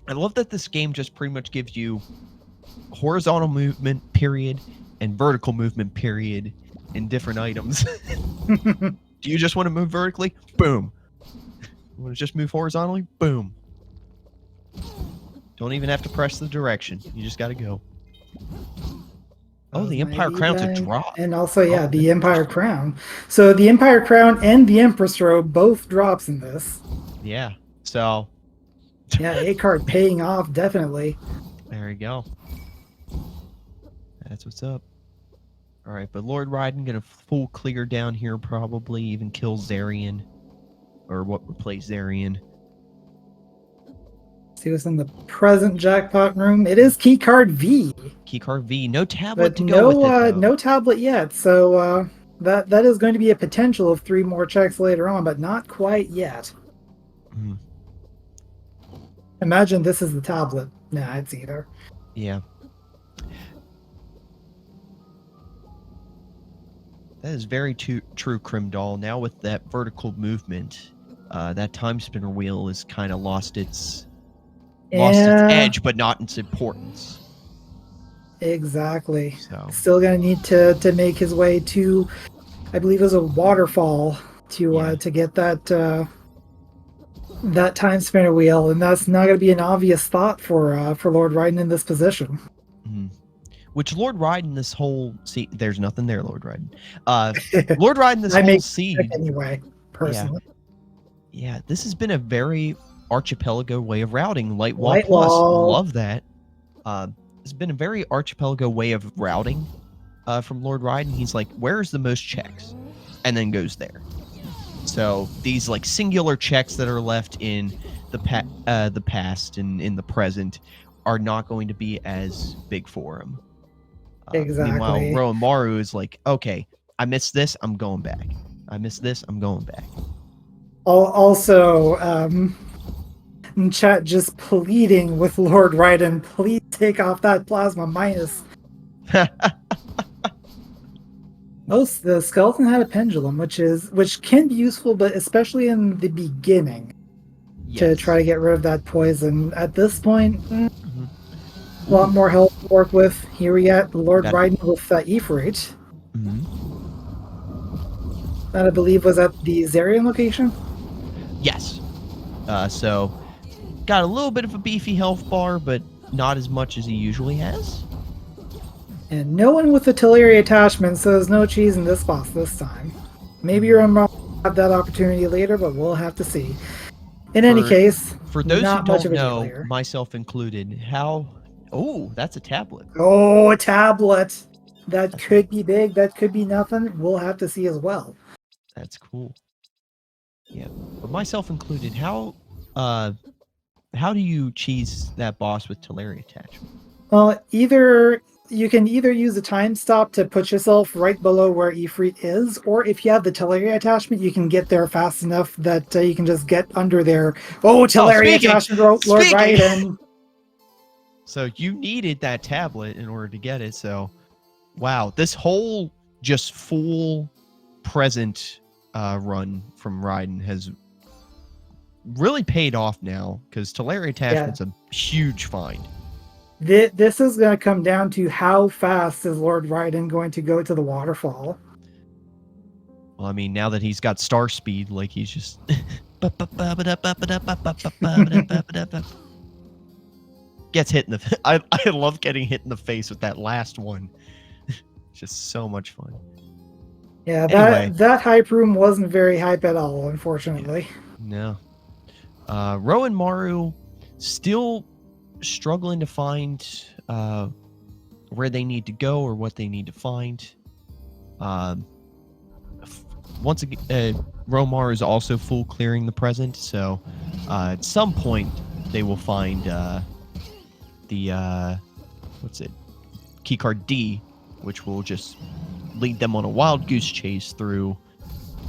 I love that this game just pretty much gives you horizontal movement, period, and vertical movement, period, in different items. Do you just want to move vertically? Boom. You want to just move horizontally? Boom. Don't even have to press the direction. You just got to go. Oh, the Empire Crown's a drop. And also, the Empire Crown. So the Empire Crown and the Empress Robe both drops in this. Yeah. So. Yeah, A card paying off, definitely. There you go. That's what's up. All right, but Lord Raiden gonna full clear down here, probably even kill Zarian, or what replaced Zarian. See what's in the present jackpot room. It is keycard V. Keycard V, no tablet But to go with it, though. no tablet yet. So that is going to be a potential of 3 more checks later on, but not quite yet. Mm. Imagine this is the tablet. Nah, it's either. Yeah. That is very true, Crimdall. Now with that vertical movement, that time spinner wheel has kind of lost its edge, but not its importance. Exactly. So Still gonna need to make his way to, I believe it was a waterfall to get that that time spinner wheel, and that's not gonna be an obvious thought for Lord Raiden in this position. Mm-hmm. Which L0rdRaiden this whole there's nothing there, L0rdRaiden. L0rdRaiden this whole seed anyway, personally. Yeah, this has been a very archipelago way of routing. Light Wall Light Plus, Wall. love that. It's been a very archipelago way of routing from L0rdRaiden. He's like, where's the most checks? And then goes there. So these like singular checks that are left in the past and in the present are not going to be as big for him. Exactly. Meanwhile, roenmaru is like, okay, I missed this, I'm going back. I missed this, I'm going back. Also, chat just pleading with Lord Raiden, please take off that plasma minus. Oh, the skeleton had a pendulum, which can be useful, but especially in the beginning, to try to get rid of that poison. At this point, a lot more health to work with. Here we got Lord-Raiden with Ifrit. That I believe was at the Zarian location. Yes. So got a little bit of a beefy health bar, but not as much as he usually has. And no one with the Teleria attachment, so there's no cheese in this boss this time. Maybe roenmaru will have that opportunity later, but we'll have to see. In any case, for those who don't know, here. myself included, how... Oh, that's a tablet. Oh, a tablet! That could be big, that could be nothing. We'll have to see as well. That's cool. Yeah, but myself included, how do you cheese that boss with Teleria attachment? Well, you can either use a time stop to put yourself right below where Ifrit is, or if you have the Teleria attachment, you can get there fast enough that you can just get under there. Oh, Teleria attachment, Lord-Raiden! So you needed that tablet in order to get it, so... Wow, this whole just full present run from Raiden has really paid off now, because Teleria attachment's a huge find. This is going to come down to how fast is Lord-Raiden going to go to the waterfall. Well, I mean, now that he's got star speed, like he's just... Gets hit in the... I love getting hit in the face with that last one. Just so much fun. Yeah, that hype room wasn't very hype at all, unfortunately. No. roenmaru still struggling to find where they need to go or what they need to find. Once again, roenmaru is also full clearing the present, so at some point they will find the keycard D, which will just lead them on a wild goose chase through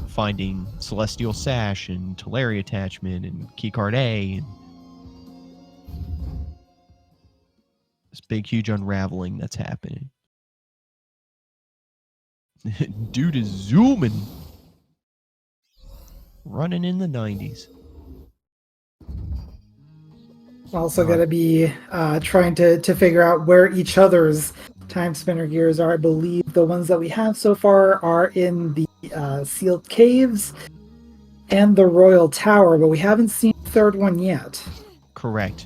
finding Celestial Sash and Teleria attachment and keycard A. And this big, huge unraveling that's happening. Dude is zooming. Running in the 90s. Also got to be trying to figure out where each other's time spinner gears are. I believe the ones that we have so far are in the sealed caves and the royal tower, but we haven't seen the third one yet. Correct.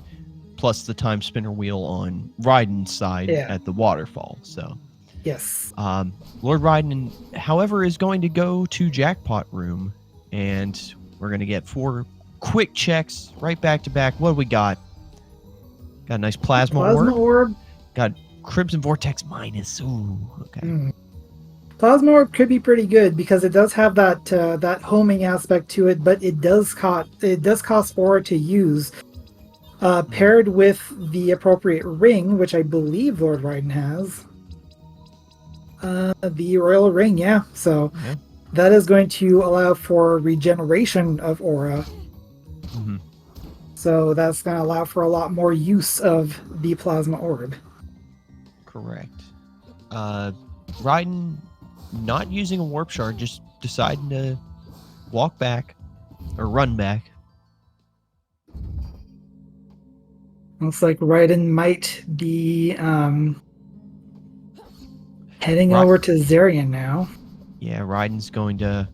Plus the time spinner wheel on Raiden's side at the waterfall. So yes, Lord-Raiden, however, is going to go to Jackpot Room, and we're going to get 4 quick checks right back to back. What do we got? Got a nice plasma orb. Got Crimson Vortex minus. Ooh, okay. Plasma orb could be pretty good because it does have that homing aspect to it, but it does cost aura to use. Paired with the appropriate ring, which I believe Lord-Raiden has. The royal ring, yeah. So that is going to allow for regeneration of aura. So that's going to allow for a lot more use of the plasma orb. Correct. Raiden not using a warp shard, just deciding to walk back or run back. Looks like Raiden might be heading over to Zarian now. Yeah, Raiden's going to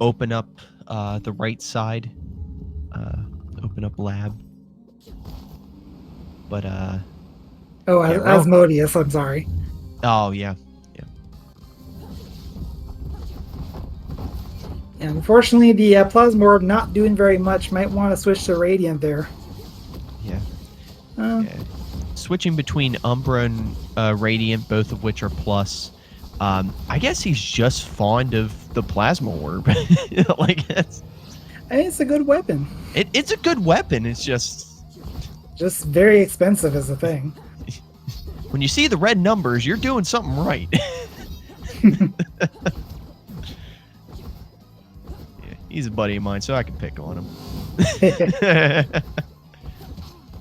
open up the right side, open up lab. But Asmodeus, I'm sorry. Oh yeah. And unfortunately, the Plasma Orb not doing very much. Might want to switch to Radiant there. Yeah. Switching between Umbra and Radiant, both of which are plus. I guess he's just fond of the Plasma Orb. Like it's a good weapon. It's a good weapon. It's just very expensive is the thing. When you see the red numbers, you're doing something right. He's a buddy of mine, so I can pick on him.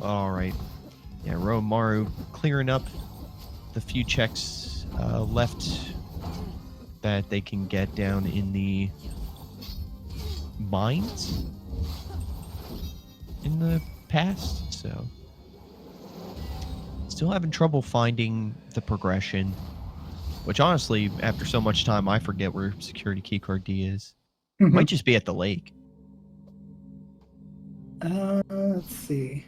All right. Yeah, roenmaru clearing up the few checks left that they can get down in the mines in the past, so still having trouble finding the progression, which honestly, after so much time, I forget where security keycard D is. Might just be at the lake. Let's see.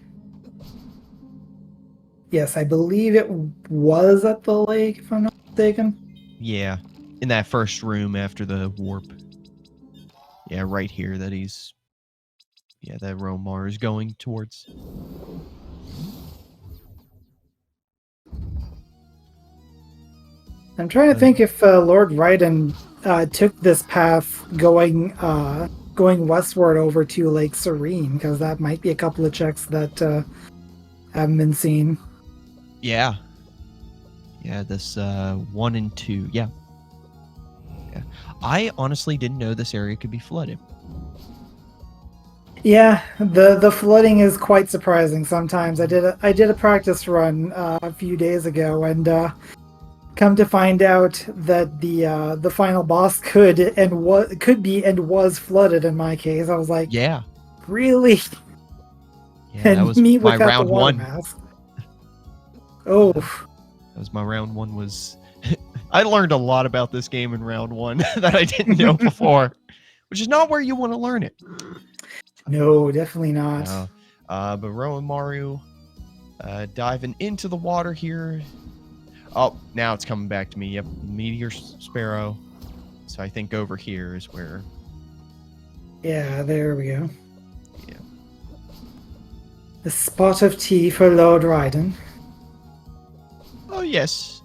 Yes, I believe it was at the lake, if I'm not mistaken. Yeah, in that first room after the warp. Yeah, right here that he's... Yeah, that roenmaru is going towards. I'm trying to think if L0rdRaiden took this path going westward over to Lake Serene, because that might be a couple of checks that haven't been seen. Yeah. Yeah, this 1 and 2. Yeah. I honestly didn't know this area could be flooded. Yeah, the flooding is quite surprising sometimes. I did a practice run a few days ago, and come to find out that the final boss could be and was flooded in my case. I was like, yeah, really? Yeah, that was me my without round the water one. Mask. Oh, that was my round one. I learned a lot about this game in round 1 that I didn't know before, which is not where you want to learn it. No, definitely not. No. But roenmaru diving into the water here. Oh, now it's coming back to me. Yep, Meteor Sparrow. So I think over here is where... Yeah, there we go. Yeah. The spot of tea for L0rdRaiden. Oh, yes.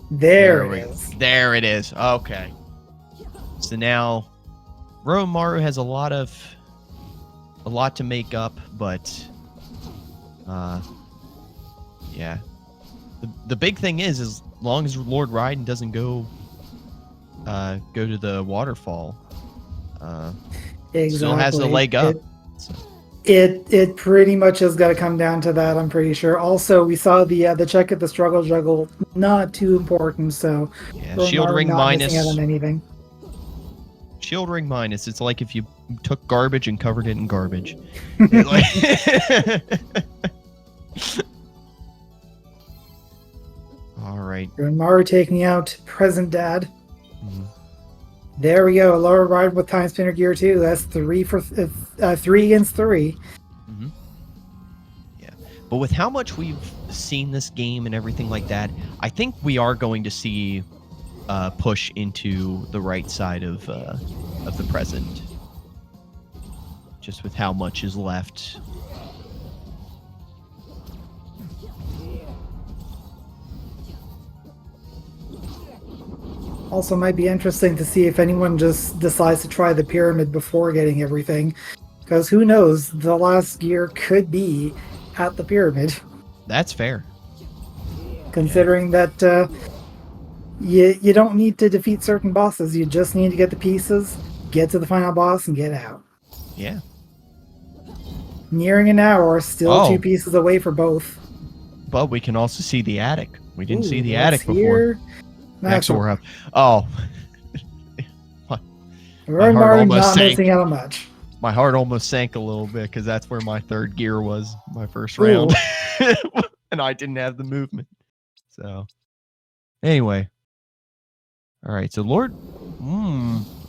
There it is. There it is. Okay. So now roenmaru has a lot to make up, but yeah. The big thing is as long as L0rdRaiden doesn't go to the waterfall, exactly. Still has the leg up. It pretty much has got to come down to that, I'm pretty sure. Also, we saw the check at the struggle juggle, not too important, so yeah, shield ring not minus. Missing out on anything. Shield ring minus. It's like if you took garbage and covered it in garbage. All right. roenmaru taking out present dad. Mm-hmm. There we go. L0rdRaiden with Timespinner gear too. That's 3 against 3. Mm-hmm. Yeah, but with how much we've seen this game and everything like that, I think we are going to see push into the right side of the present. Just with how much is left. Also, might be interesting to see if anyone just decides to try the pyramid before getting everything, because who knows? The last gear could be at the pyramid. That's fair. Considering that you don't need to defeat certain bosses, you just need to get the pieces, get to the final boss, and get out. Yeah. Nearing an hour, still 2 pieces away for both. But we can also see the attic. We didn't see the attic before. That's Or up. Oh. My heart roenmaru almost not sank. missing out on much. My heart almost sank a little bit because that's where my third gear was, my first Ooh. round. And I didn't have the movement. So, anyway. All right, so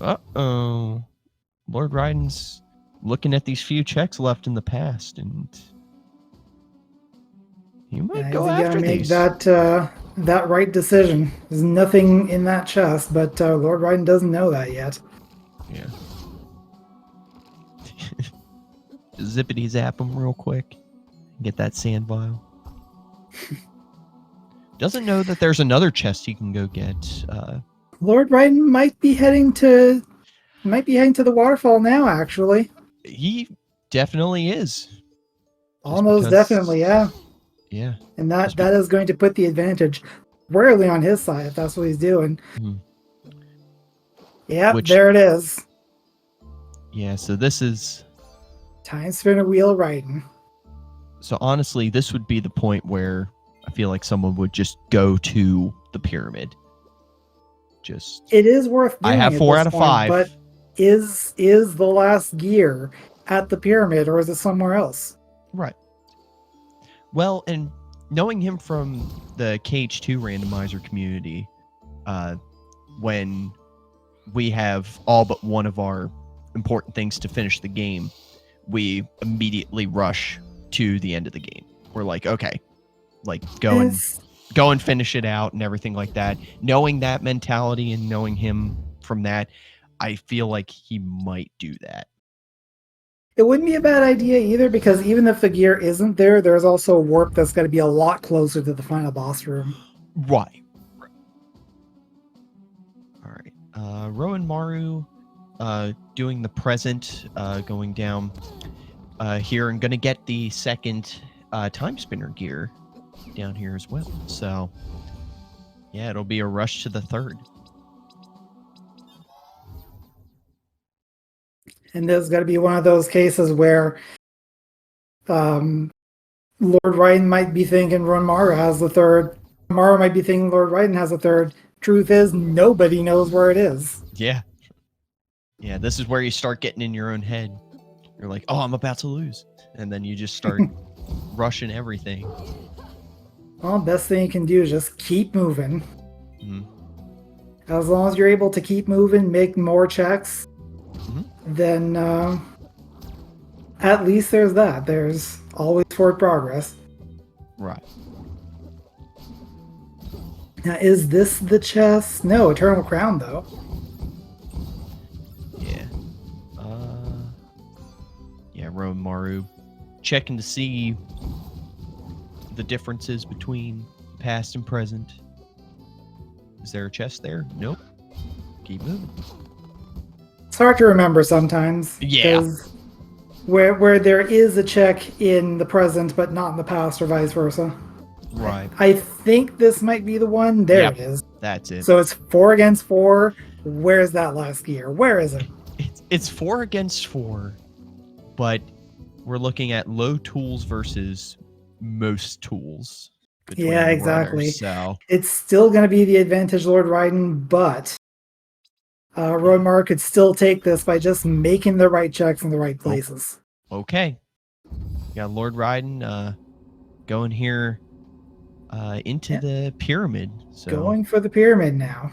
uh-oh. L0rdRaiden's looking at these few checks left in the past, and he might go He's after gonna make these. that right decision. There's nothing in that chest, but L0rdRaiden doesn't know that yet. Yeah. Zippity zap him real quick. Get that sand vial. Doesn't know that there's another chest he can go get. L0rdRaiden might be heading to the waterfall now, actually. He definitely is. Almost definitely, yeah. Yeah. And that is going to put the advantage squarely on his side if that's what he's doing. Yep, there it is. Yeah, so this is Timespinner wheel Raiden. So honestly, this would be the point where I feel like someone would just go to the pyramid. It is worth doing. I have 4 out of 5. But is the last gear at the pyramid or is it somewhere else? Right. Well, and knowing him from the KH2 randomizer community, when we have all but one of our important things to finish the game, we immediately rush to the end of the game. We're like, okay, like go and finish it out and everything like that. Knowing that mentality and knowing him from that, I feel like he might do that. It wouldn't be a bad idea either, because even if the gear isn't there, there's also a warp that's got to be a lot closer to the final boss room. Right. All right. roenmaru doing the present, going down here, and going to get the second Timespinner gear down here as well. So, yeah, it'll be a rush to the third. And there's got to be one of those cases where L0rdRaiden might be thinking roenmaru has the third. roenmaru might be thinking L0rdRaiden has the third. Truth is, nobody knows where it is. Yeah. Yeah, this is where you start getting in your own head. You're like, oh, I'm about to lose. And then you just start rushing everything. Well, best thing you can do is just keep moving. As long as you're able to keep moving, make more checks, then at least there's that. There's always forward progress. Right. Now, is this the chest? No, Eternal Crown, though. Yeah. Yeah, roenmaru. Checking to see the differences between past and present. Is there a chest there? Nope. Keep moving. It's hard to remember sometimes. Yeah. Because where there is a check in the present but not in the past, or vice versa. Right. I think this might be the one. There it is. That's it. So it's 4 against 4. Where's that last gear? Where is it? It's 4 against 4, but we're looking at low tools versus most tools. Yeah, exactly. Runners, so it's still going to be the advantage L0rdRaiden, but roenmaru could still take this by just making the right checks in the right places. Okay. Got L0rdRaiden going here into the pyramid. So going for the pyramid now.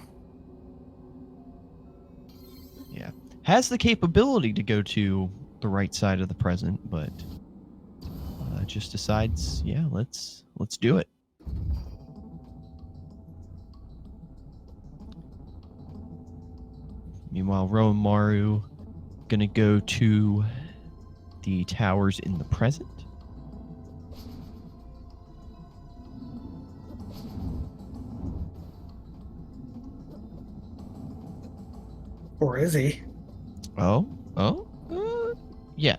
Yeah. Has the capability to go to the right side of the present, but just decides, yeah, let's do it. Meanwhile, roenmaru gonna go to the towers in the present. Or is he? Yeah.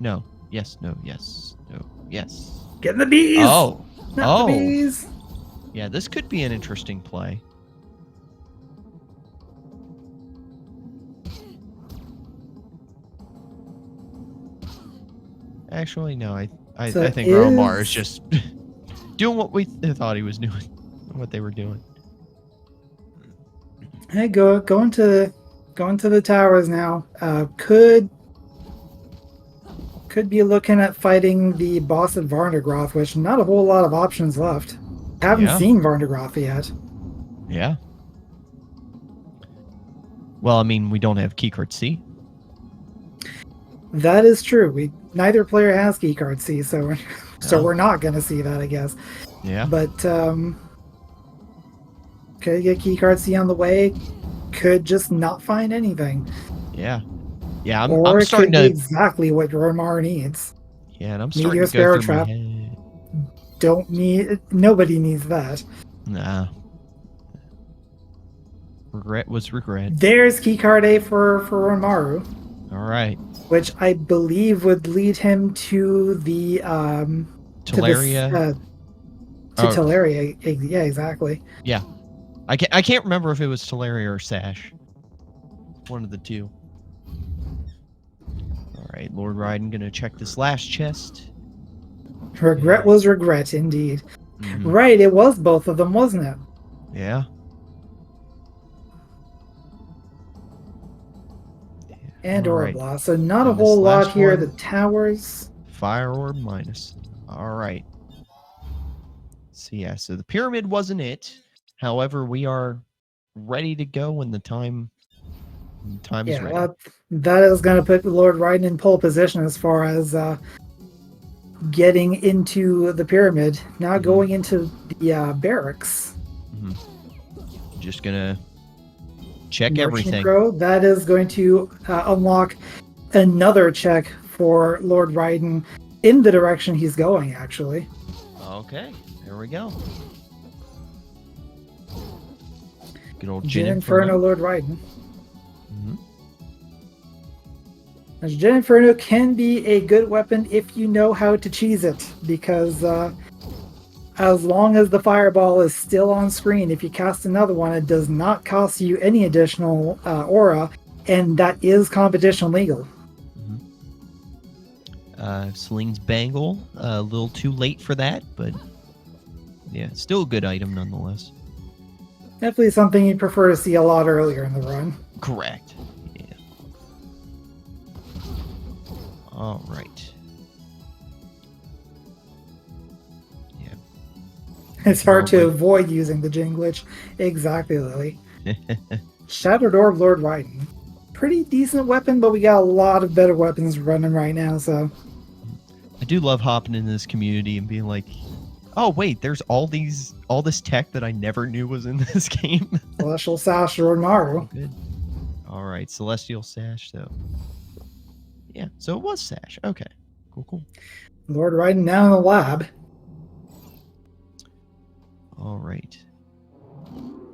No. Yes. No. Yes. No. Yes. Get the bees! Oh. Not the bees! Yeah, this could be an interesting play. Actually, no. I think roenmaru is just doing what we thought he was doing, what they were doing. Hey, going to the towers now. Could be looking at fighting the boss at Varnagroth, which not a whole lot of options left. Haven't Yeah. seen Varnagroth yet. Yeah. Well, I mean, we don't have keycard C. That is true. Neither player has keycard C, so No. we're not going to see that, I guess. Yeah. But could get keycard C on the way. Could just not find anything. Yeah. Yeah, Or I'm it starting could be to. exactly what roenmaru needs. Yeah, and I'm starting Meteor to go Sparrow through my Trap. head. Nobody needs that. Nah. Regret was regret. There's keycard A for roenmaru, All right. which I believe would lead him to the Teleria. to Teleria. Yeah, exactly. Yeah. I can't remember if it was Teleria or Sash. One of the two. All right, L0rdRaiden gonna check this last chest. Regret was regret, indeed. Mhm. Right, it was both of them, wasn't it? Yeah. And All Aura right. Blast. So not a And this whole lot last here. one? The towers. Fire orb minus. All right. So yeah, so the pyramid wasn't it. However, we are ready to go when the time is ready. That is going to put L0rdRaiden in pole position as far as getting into the pyramid. Now going into the barracks. Just gonna check Merchant everything. Crow, that is going to unlock another check for LoRdRaiden in the direction he's going, actually. Okay, there we go. Good old Jin Inferno, LoRdRaiden. As Jin Inferno can be a good weapon if you know how to cheese it, because as long as the fireball is still on screen, if you cast another one, it does not cost you any additional aura, and that is competition legal. Sling's Bangle, a little too late for that, but yeah, still a good item nonetheless. Definitely something you'd prefer to see a lot earlier in the run. Correct. Yeah. All right. Yeah. It's hard to avoid using the Jin glitch. Exactly, Lily. Shattered Orb, LoRdRaiden. Pretty decent weapon, but we got a lot of better weapons running right now, so. I do love hopping in this community and being like, oh wait, there's all this tech that I never knew was in this game. Celestial Sash, LoRdMaru. Good. All right, Celestial Sash, though. Yeah, so it was Sash. Okay, cool. LoRdRaiden now in the lab. All right.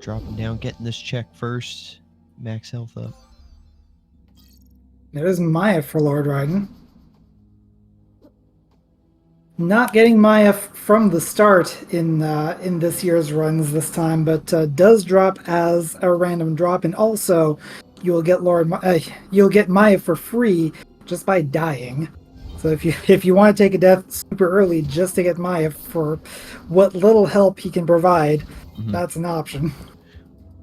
Dropping down, getting this check first. Max health up. There's Maya for LoRdRaiden. Not getting Maya from the start in this year's runs this time, but does drop as a random drop, and also you'll get Maya for free just by dying. So if you want to take a death super early just to get Maya for what little help he can provide, that's an option.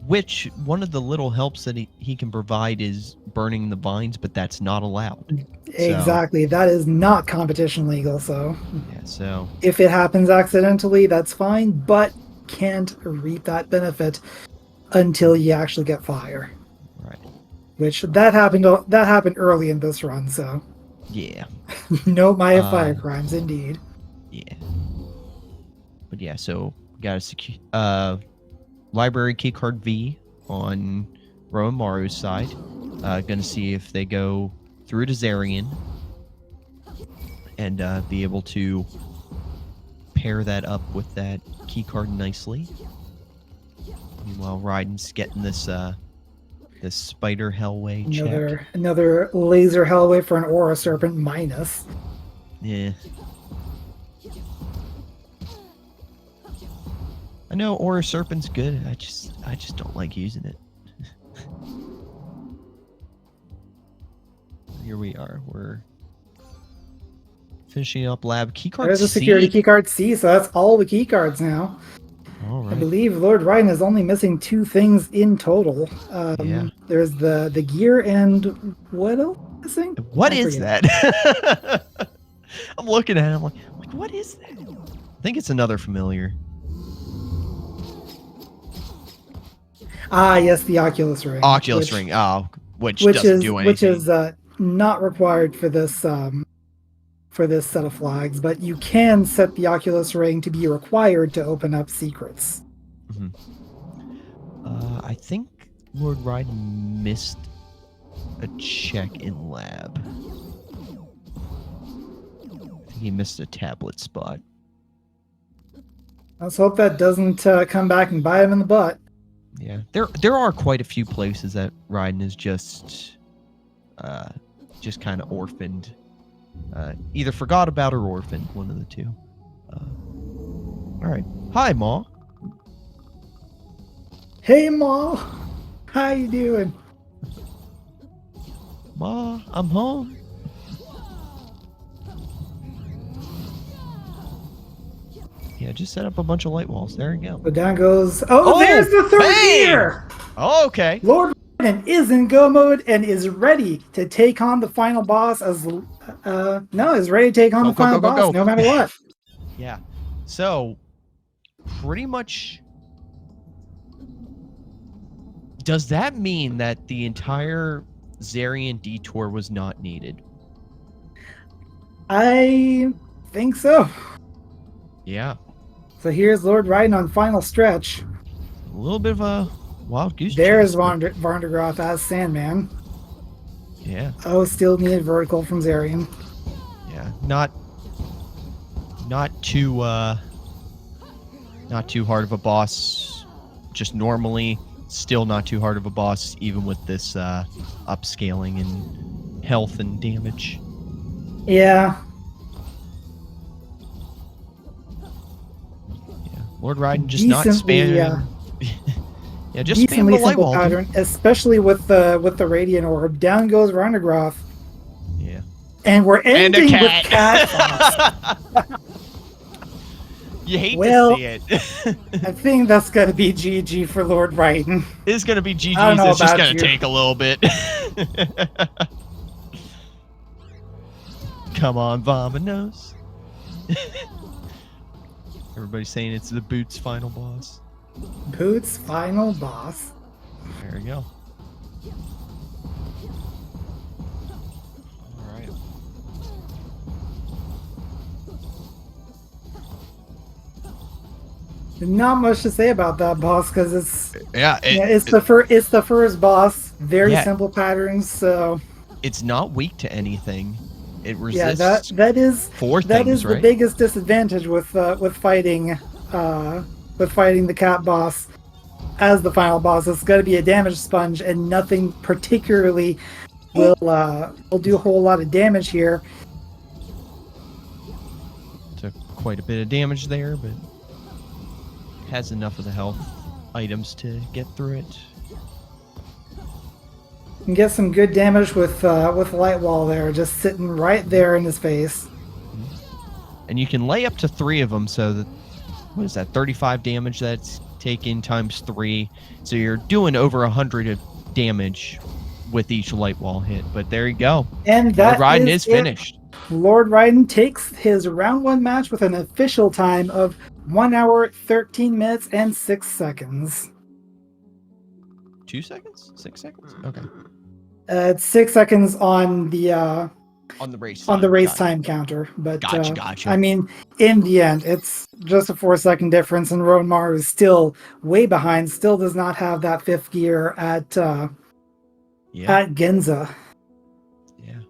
Which one of the little helps that he can provide is burning the vines, but that's not allowed. Exactly. That is not competition legal, so. Yeah, so. If it happens accidentally, that's fine, but can't reap that benefit until you actually get fire. Right. Which that happened early in this run, so. Yeah. No Maya fire crimes, indeed. Yeah. But yeah, so we got a secure library keycard V on roenmaru's side. Gonna see if they go through to Zarian and be able to pair that up with that keycard nicely. Meanwhile, Raiden's getting this this spider hellway check. Another laser hellway for an aura serpent minus. Yeah. I know Aura Serpent's good. I just don't like using it. Here we are. We're finishing up lab keycard. There's a security keycard C, so that's all the keycards now. All I right. believe Lord Raiden is only missing 2 things in total. Yeah. There's the gear and what else missing? What I is forget. that? I'm looking at it. I'm like, what is that? I think it's another familiar. Ah, yes, the Oculus Ring. Oculus Ring. Oh, which Which doesn't is do anything. not required for this set of flags, but you can set the Oculus Ring to be required to open up secrets. Mhm. I think Lord Raiden missed a check in lab. I think he missed a tablet spot. Let's hope that doesn't come back and bite him in the butt. Yeah, there are quite a few places that Raiden is just kind of orphaned, either forgot about or orphaned, one of the two. All right, hi Ma. Hey, Ma, how you doing? Ma, I'm home. Yeah, just set up a bunch of light walls. There you go. So down goes. Oh, there's the third bang! gear. Oh, okay. Lord Raiden is in go mode and is ready to take on the final boss is ready to take on the final boss no matter what. Yeah. So, pretty much, does that mean that the entire Zarian detour was not needed? I think so. Yeah. So here's Lord Raiden on final stretch. A little bit of a wild goose There's chase. Varndergroth as Sandman. Yeah. Oh, still needed vertical from Zarian. Yeah. Not too hard of a boss. Just normally, still not too hard of a boss, even with this upscaling in health and damage. Yeah. Lord Raiden just not spamming. Yeah, just spam the Decently light simple wall. pattern, especially with the Radiant Orb. Down goes Varndergroth. Yeah. And we're ending and a with Cat Fox. You hate to see it. I think that's going to be GG for Lord Raiden. It's going to be GG's. I don't know It's just about going to you. take a little bit. Come on, Vominos. Everybody's saying it's the Boots final boss. Boots' final boss. There we go. All right. Not much to say about that boss because it's it's the first boss. Very simple patterns, so it's not weak to anything. It resists. Yeah, that is the biggest disadvantage with fighting the cat boss as the final boss. It's got to be a damage sponge, and nothing particularly will do a whole lot of damage here. Took quite a bit of damage there, but has enough of the health items to get through it. You can get some good damage with light wall there, just sitting right there in his face. And you can lay up to 3 of them, so that, what is that, 35 damage that's taken times 3. So you're doing over 100 of damage with each light wall hit. But there you go. And that Lord Raiden is finished. Lord Raiden takes his round 1 match with an official time of 1 hour, 13 minutes, and 6 seconds. 2 seconds? 6 seconds? Okay. It's 6 seconds on the race time counter, but gotcha. I mean, in the end, it's just a 4-second difference, and roenmaru is still way behind. Still does not have that 5th gear at Genza. Yeah,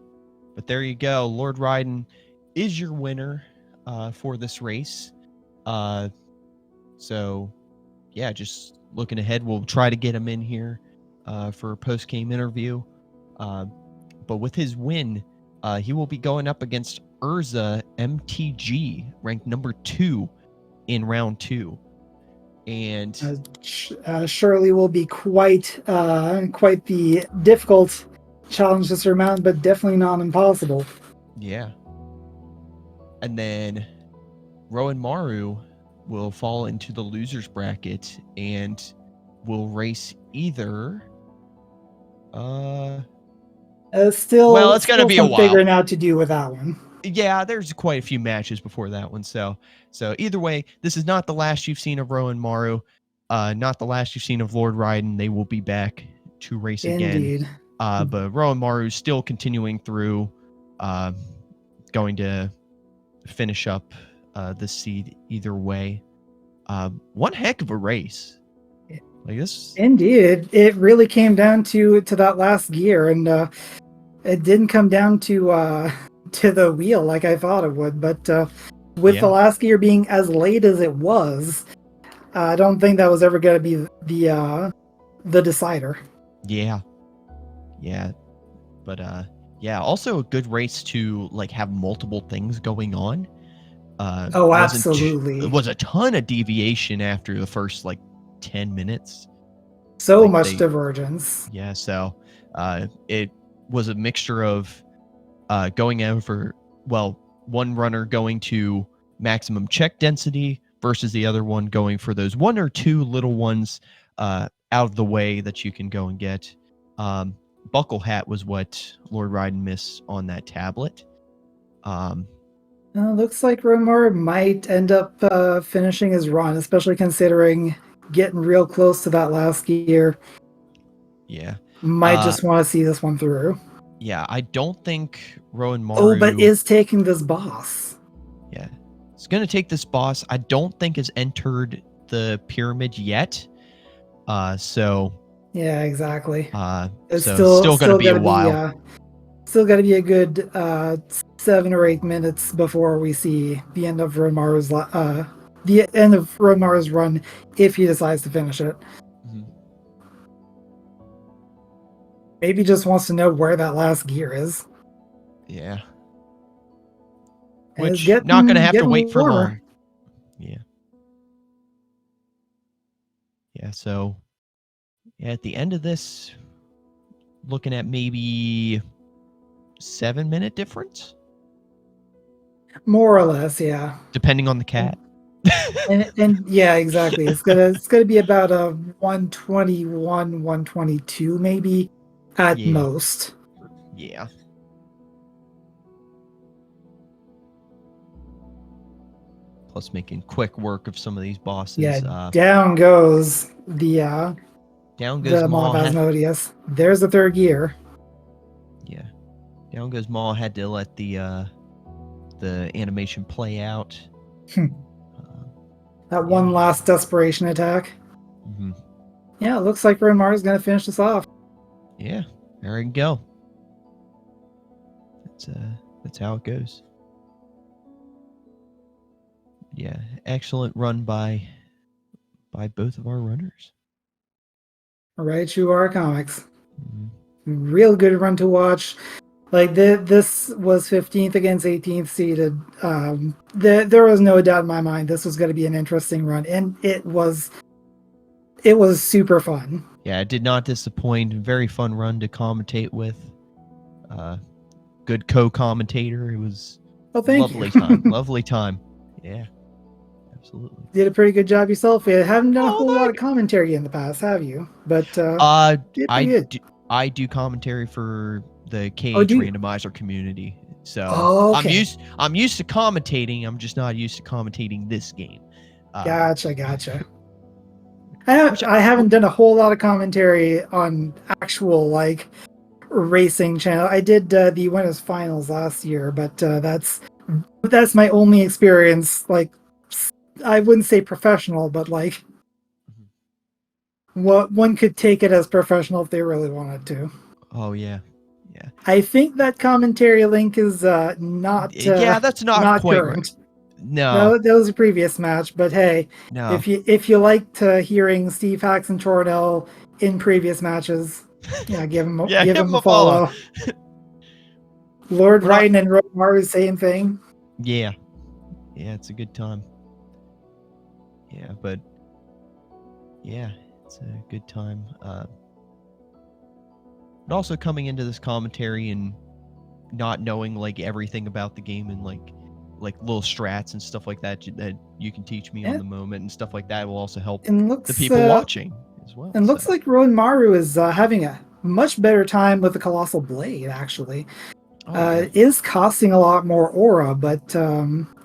but there you go. Lord Raiden is your winner for this race. So yeah, just looking ahead, we'll try to get him in here for a post-game interview. But with his win, he will be going up against Urza MTG, ranked number 2 in round 2. And surely will be quite the difficult challenge to surmount, but definitely not impossible. Yeah. And then roenmaru will fall into the losers bracket and will race either. Still, Well, it's gonna still be a some while. figuring out to do with that one. Yeah, there's quite a few matches before that one. So either way, this is not the last you've seen of roenmaru, not the last you've seen of L0rdRaiden. They will be back to race again. Indeed. But roenmaru is still continuing through, going to finish up the seed either way. One heck of a race. Like this. Indeed, it really came down to that last gear, and it didn't come down to the wheel like I thought it would. But with the last gear being as late as it was, I don't think that was ever going to be the decider. Yeah. But yeah, also a good race to like have multiple things going on. Absolutely. It was a ton of deviation after the first like 10 minutes. So much divergence. Yeah, so it was a mixture of going over, well, one runner going to maximum check density versus the other one going for those one or two little ones out of the way that you can go and get. Buckle hat was what L0rdRaiden missed on that tablet. Looks like roenmaru might end up finishing his run, especially considering getting real close to that last gear. Yeah. Might just want to see this one through. Yeah, I don't think roenmaru... Oh, but is taking this boss. Yeah. It's going to take this boss. I don't think has entered the pyramid yet. So... Yeah, exactly. It's still going to be a while. Still got to be a good 7 or 8 minutes before we see the end of roenmaru's run, if he decides to finish it. Mm-hmm. Maybe just wants to know where that last gear is. Yeah. And Which not going to have to wait for long. Yeah. Yeah. So at the end of this, looking at maybe 7-minute difference, more or less. Yeah, depending on the cat. and yeah, exactly. It's gonna be about a 121, 122 maybe at most. Yeah. Plus making quick work of some of these bosses. Yeah, down goes the Maw of Asmodeus. There's the third gear. Yeah. Down goes Maw. Had to let the animation play out. That one last desperation attack. Mm-hmm. Yeah, it looks like roenmaru is going to finish this off. Yeah, there we go. That's how it goes. Yeah, excellent run by both of our runners. Right, you are comics. Mm-hmm. Real good run to watch. Like this was 15th against 18th seeded. There was no doubt in my mind this was going to be an interesting run, and it was super fun. Yeah, it did not disappoint. Very fun run to commentate with. Good co-commentator. It was lovely time. Lovely time. Yeah, absolutely. Did a pretty good job yourself. You haven't done a whole lot of commentary in the past, have you? But I do commentary for the KH Randomizer community. So I'm used to commentating. I'm just not used to commentating this game. Gotcha. I haven't done a whole lot of commentary on actual like racing channel. I did the winners finals last year, but that's my only experience. Like, I wouldn't say professional, but like what one could take it as professional if they really wanted to. Oh yeah. I think that commentary link is not. That's not quite current. Right. No, that was a previous match. But hey, if you liked hearing Steve Hacks and Chornell in previous matches, give him a follow. L0rdRaiden and roenmaru, same thing. Yeah, it's a good time. Yeah, but it's a good time. But also coming into this commentary and not knowing like everything about the game and like like little strats and stuff like that that you can teach me on the moment and stuff like that will also help And looks, the people watching as well. And looks like roenmaru is having a much better time with the Colossal Blade, actually. It is costing a lot more aura, but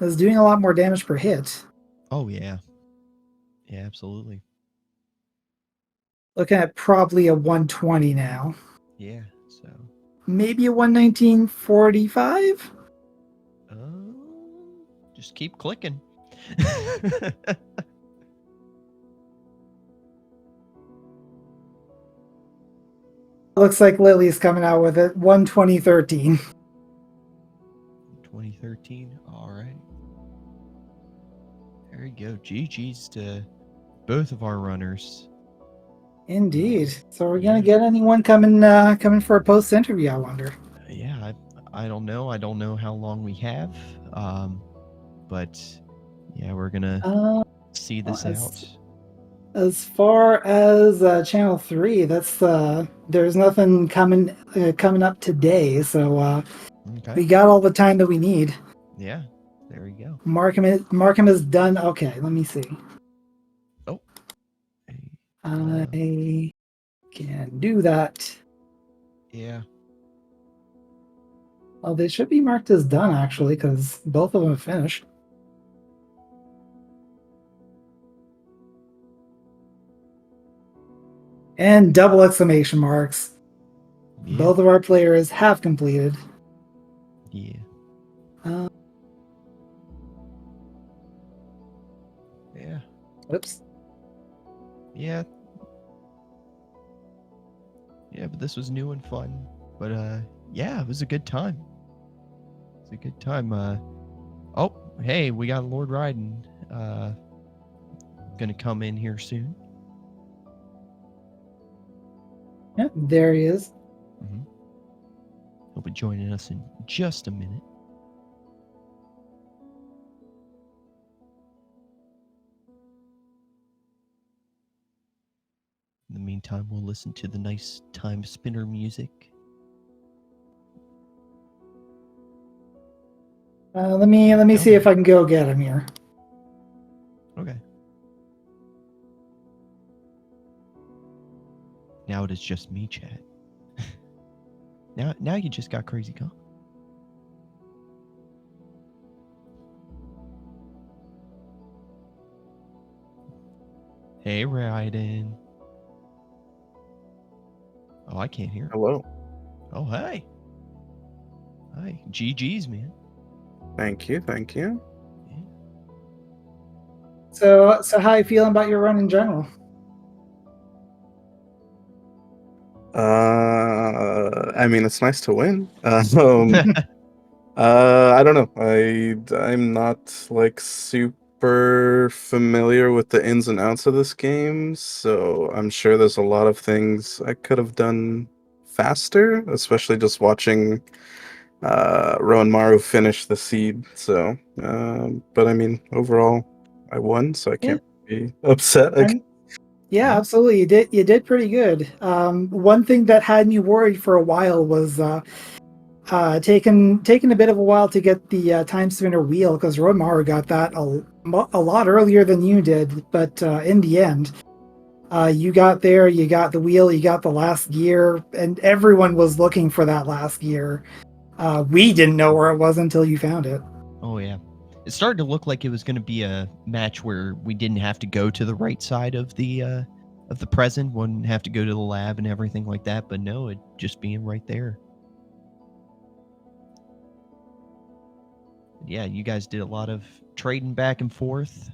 is doing a lot more damage per hit. Oh, yeah. Yeah, absolutely. Looking at probably a 120 now. Yeah, so. Maybe a 119.45? Just keep clicking. Looks like Lily's coming out with it. 120.13. 2013. All right. There you go. GG's to both of our runners. Indeed. So we're gonna get anyone coming for a post interview, I wonder. Yeah, I don't know. I don't know how long we have. But yeah, we're gonna see this out. As far as channel 3, that's there's nothing coming up today, so we got all the time that we need. Yeah, there we go. Markham is done. Okay, let me see. Oh, I can do that. Yeah. Well, they should be marked as done actually, because both of them have finished. And double exclamation marks. Yeah. Both of our players have completed. Yeah. Yeah. Oops. Yeah. Yeah, but this was new and fun. But yeah, it was a good time. It's a good time. Oh, hey, we got L0rdRaiden gonna come in here soon. Yeah, there he is. Mm-hmm. He'll be joining us in just a minute. In the meantime, we'll listen to the nice Timespinner music. Let me see if I can go get him here. Okay. Now it is just me, chat. Now you just got crazy calm. Hey, Raiden. Oh, I can't hear. Hello. Oh, hey. Hi. GG's, man. Thank you. Yeah. So how are you feeling about your run in general? I mean, it's nice to win. I don't know. I'm not like super familiar with the ins and outs of this game, so I'm sure there's a lot of things I could have done faster, especially just watching roenmaru finish the seed. So, but I mean, overall, I won, so I can't be upset. Yeah, absolutely. You did pretty good. One thing that had me worried for a while was taking a bit of a while to get the Timespinner wheel, because roenmaru got that a lot earlier than you did. But in the end, you got there, you got the wheel, you got the last gear, and everyone was looking for that last gear. We didn't know where it was until you found it. Oh, yeah. It started to look like it was going to be a match where we didn't have to go to the right side of the present, wouldn't have to go to the lab and everything like that, but no, it just being right there. Yeah, you guys did a lot of trading back and forth.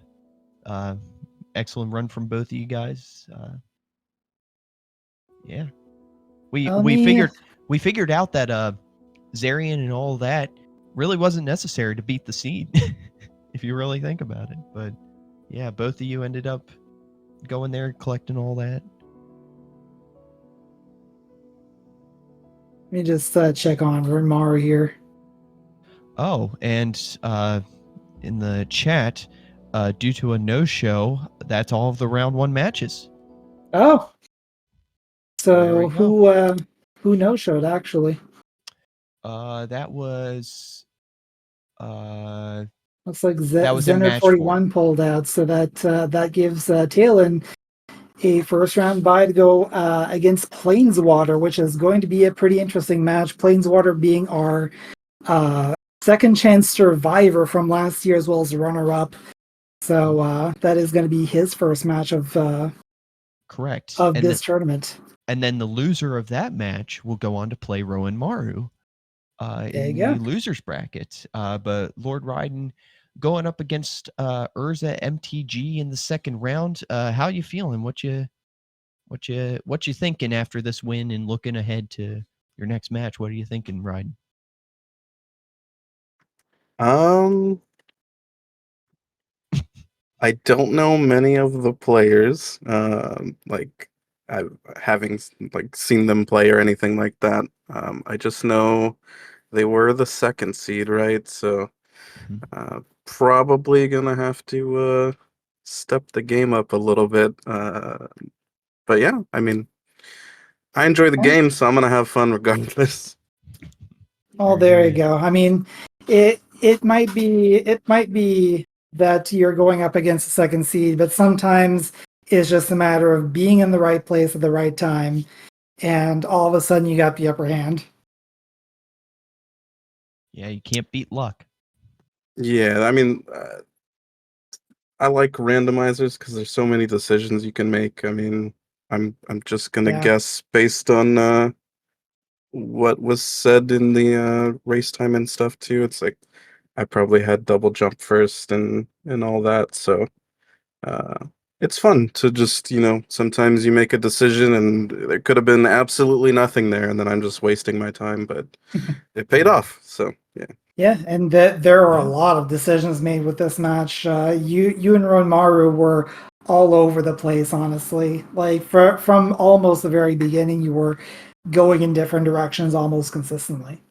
Excellent run from both of you guys. Yeah, we figured out that Zarian and all that really wasn't necessary to beat the seed, if you really think about it. But yeah, both of you ended up going there, collecting all that. Let me just check on roenmaru here. Oh, and in the chat, due to a no-show, that's all of the round 1 matches. Oh, so who no-showed actually? That was Looks like That was in match 41 pulled out, so that gives Talon a first round bye to go against Planeswater, which is going to be a pretty interesting match. Planeswater being our second chance survivor from last year, as well as runner up. So that is going to be his first match of correct of this tournament. And then the loser of that match will go on to play roenmaru in the losers bracket. But Lord going up against Urza MTG in the second round. How you feeling? What you thinking after this win and looking ahead to your next match? What are you thinking, Raiden? I don't know many of the players. Like having like seen them play or anything like that. I just know they were the second seed, right? So probably gonna have to step the game up a little bit. But yeah, I mean, I enjoy the game, so I'm gonna have fun regardless. Oh, there you go. I mean, it might be that you're going up against the second seed, but sometimes it's just a matter of being in the right place at the right time, and all of a sudden you got the upper hand. Yeah, you can't beat luck. Yeah, I mean, I like randomizers because there's so many decisions you can make. I mean, I'm just gonna guess based on what was said in the race time and stuff too. It's like I probably had double jump first and all that. So it's fun to just, sometimes you make a decision and there could have been absolutely nothing there, and then I'm just wasting my time, but it paid off. So yeah. Yeah, and there are a lot of decisions made with this match. You and roenmaru were all over the place, honestly. Like from almost the very beginning, you were going in different directions almost consistently.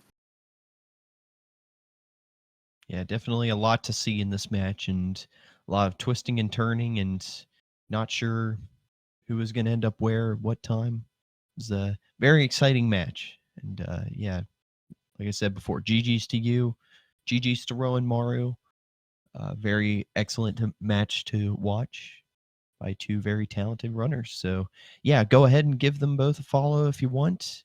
Yeah, definitely a lot to see in this match, and a lot of twisting and turning, and not sure who was going to end up where at what time. It was a very exciting match, and yeah, like I said before, GG's to you, GG's to roenmaru. Very excellent match to watch by two very talented runners. So yeah, go ahead and give them both a follow if you want.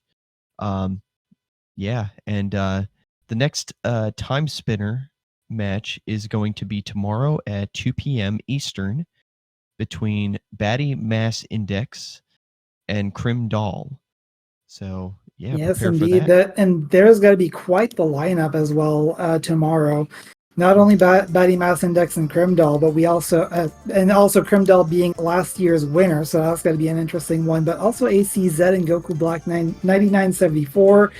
Yeah, and the next Timespinner match is going to be tomorrow at 2 p.m. Eastern between Batty Mass Index and Crim Doll. So yeah, yes, prepare indeed. for that. And there's got to be quite the lineup as well tomorrow. Not only Batty Mass Index and Crimdall, but we also also Crimdall being last year's winner, so that's got to be an interesting one. But also ACZ and Goku Black 9974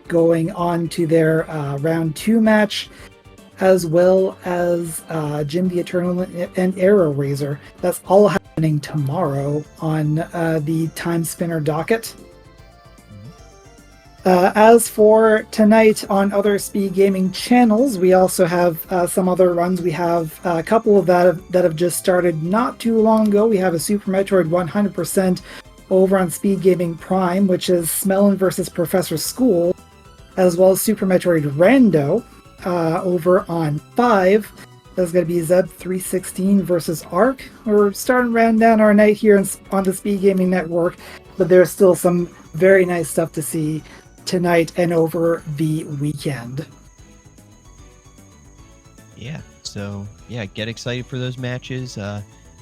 going on to their round 2 match, as well as Jim the Eternal and Arrow Razor. That's all happening tomorrow on the Timespinner docket. As for tonight on other Speed Gaming channels, we also have some other runs. We have a couple of that have just started not too long ago. We have a Super Metroid 100% over on Speed Gaming Prime, which is Smellin versus Professor School, as well as Super Metroid Rando over on 5. That's going to be Zeb 316 versus Arc. We're starting to round down our night here on the Speed Gaming Network, but there's still some very nice stuff to see tonight and over the weekend. Yeah, so yeah, get excited for those matches.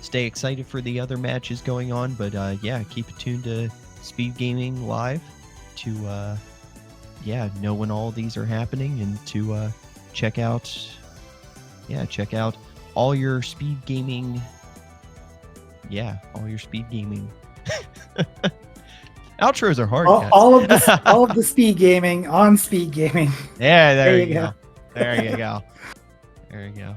Stay excited for the other matches going on, but yeah, keep it tuned to Speed Gaming Live to know when all these are happening, and to check out all your speed gaming. Yeah, all your speed gaming. Outros are hard. All of the Speed Gaming on Speed Gaming. Yeah, there you go. There you go. There you go.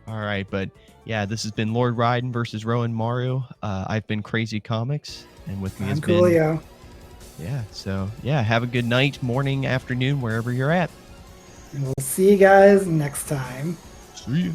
All right, but yeah, this has been L0rdRaiden versus roenmaru. I've been Crazy Comics, and with me has been Coolio. Yeah, so yeah, have a good night, morning, afternoon, wherever you're at. And we'll see you guys next time. See you.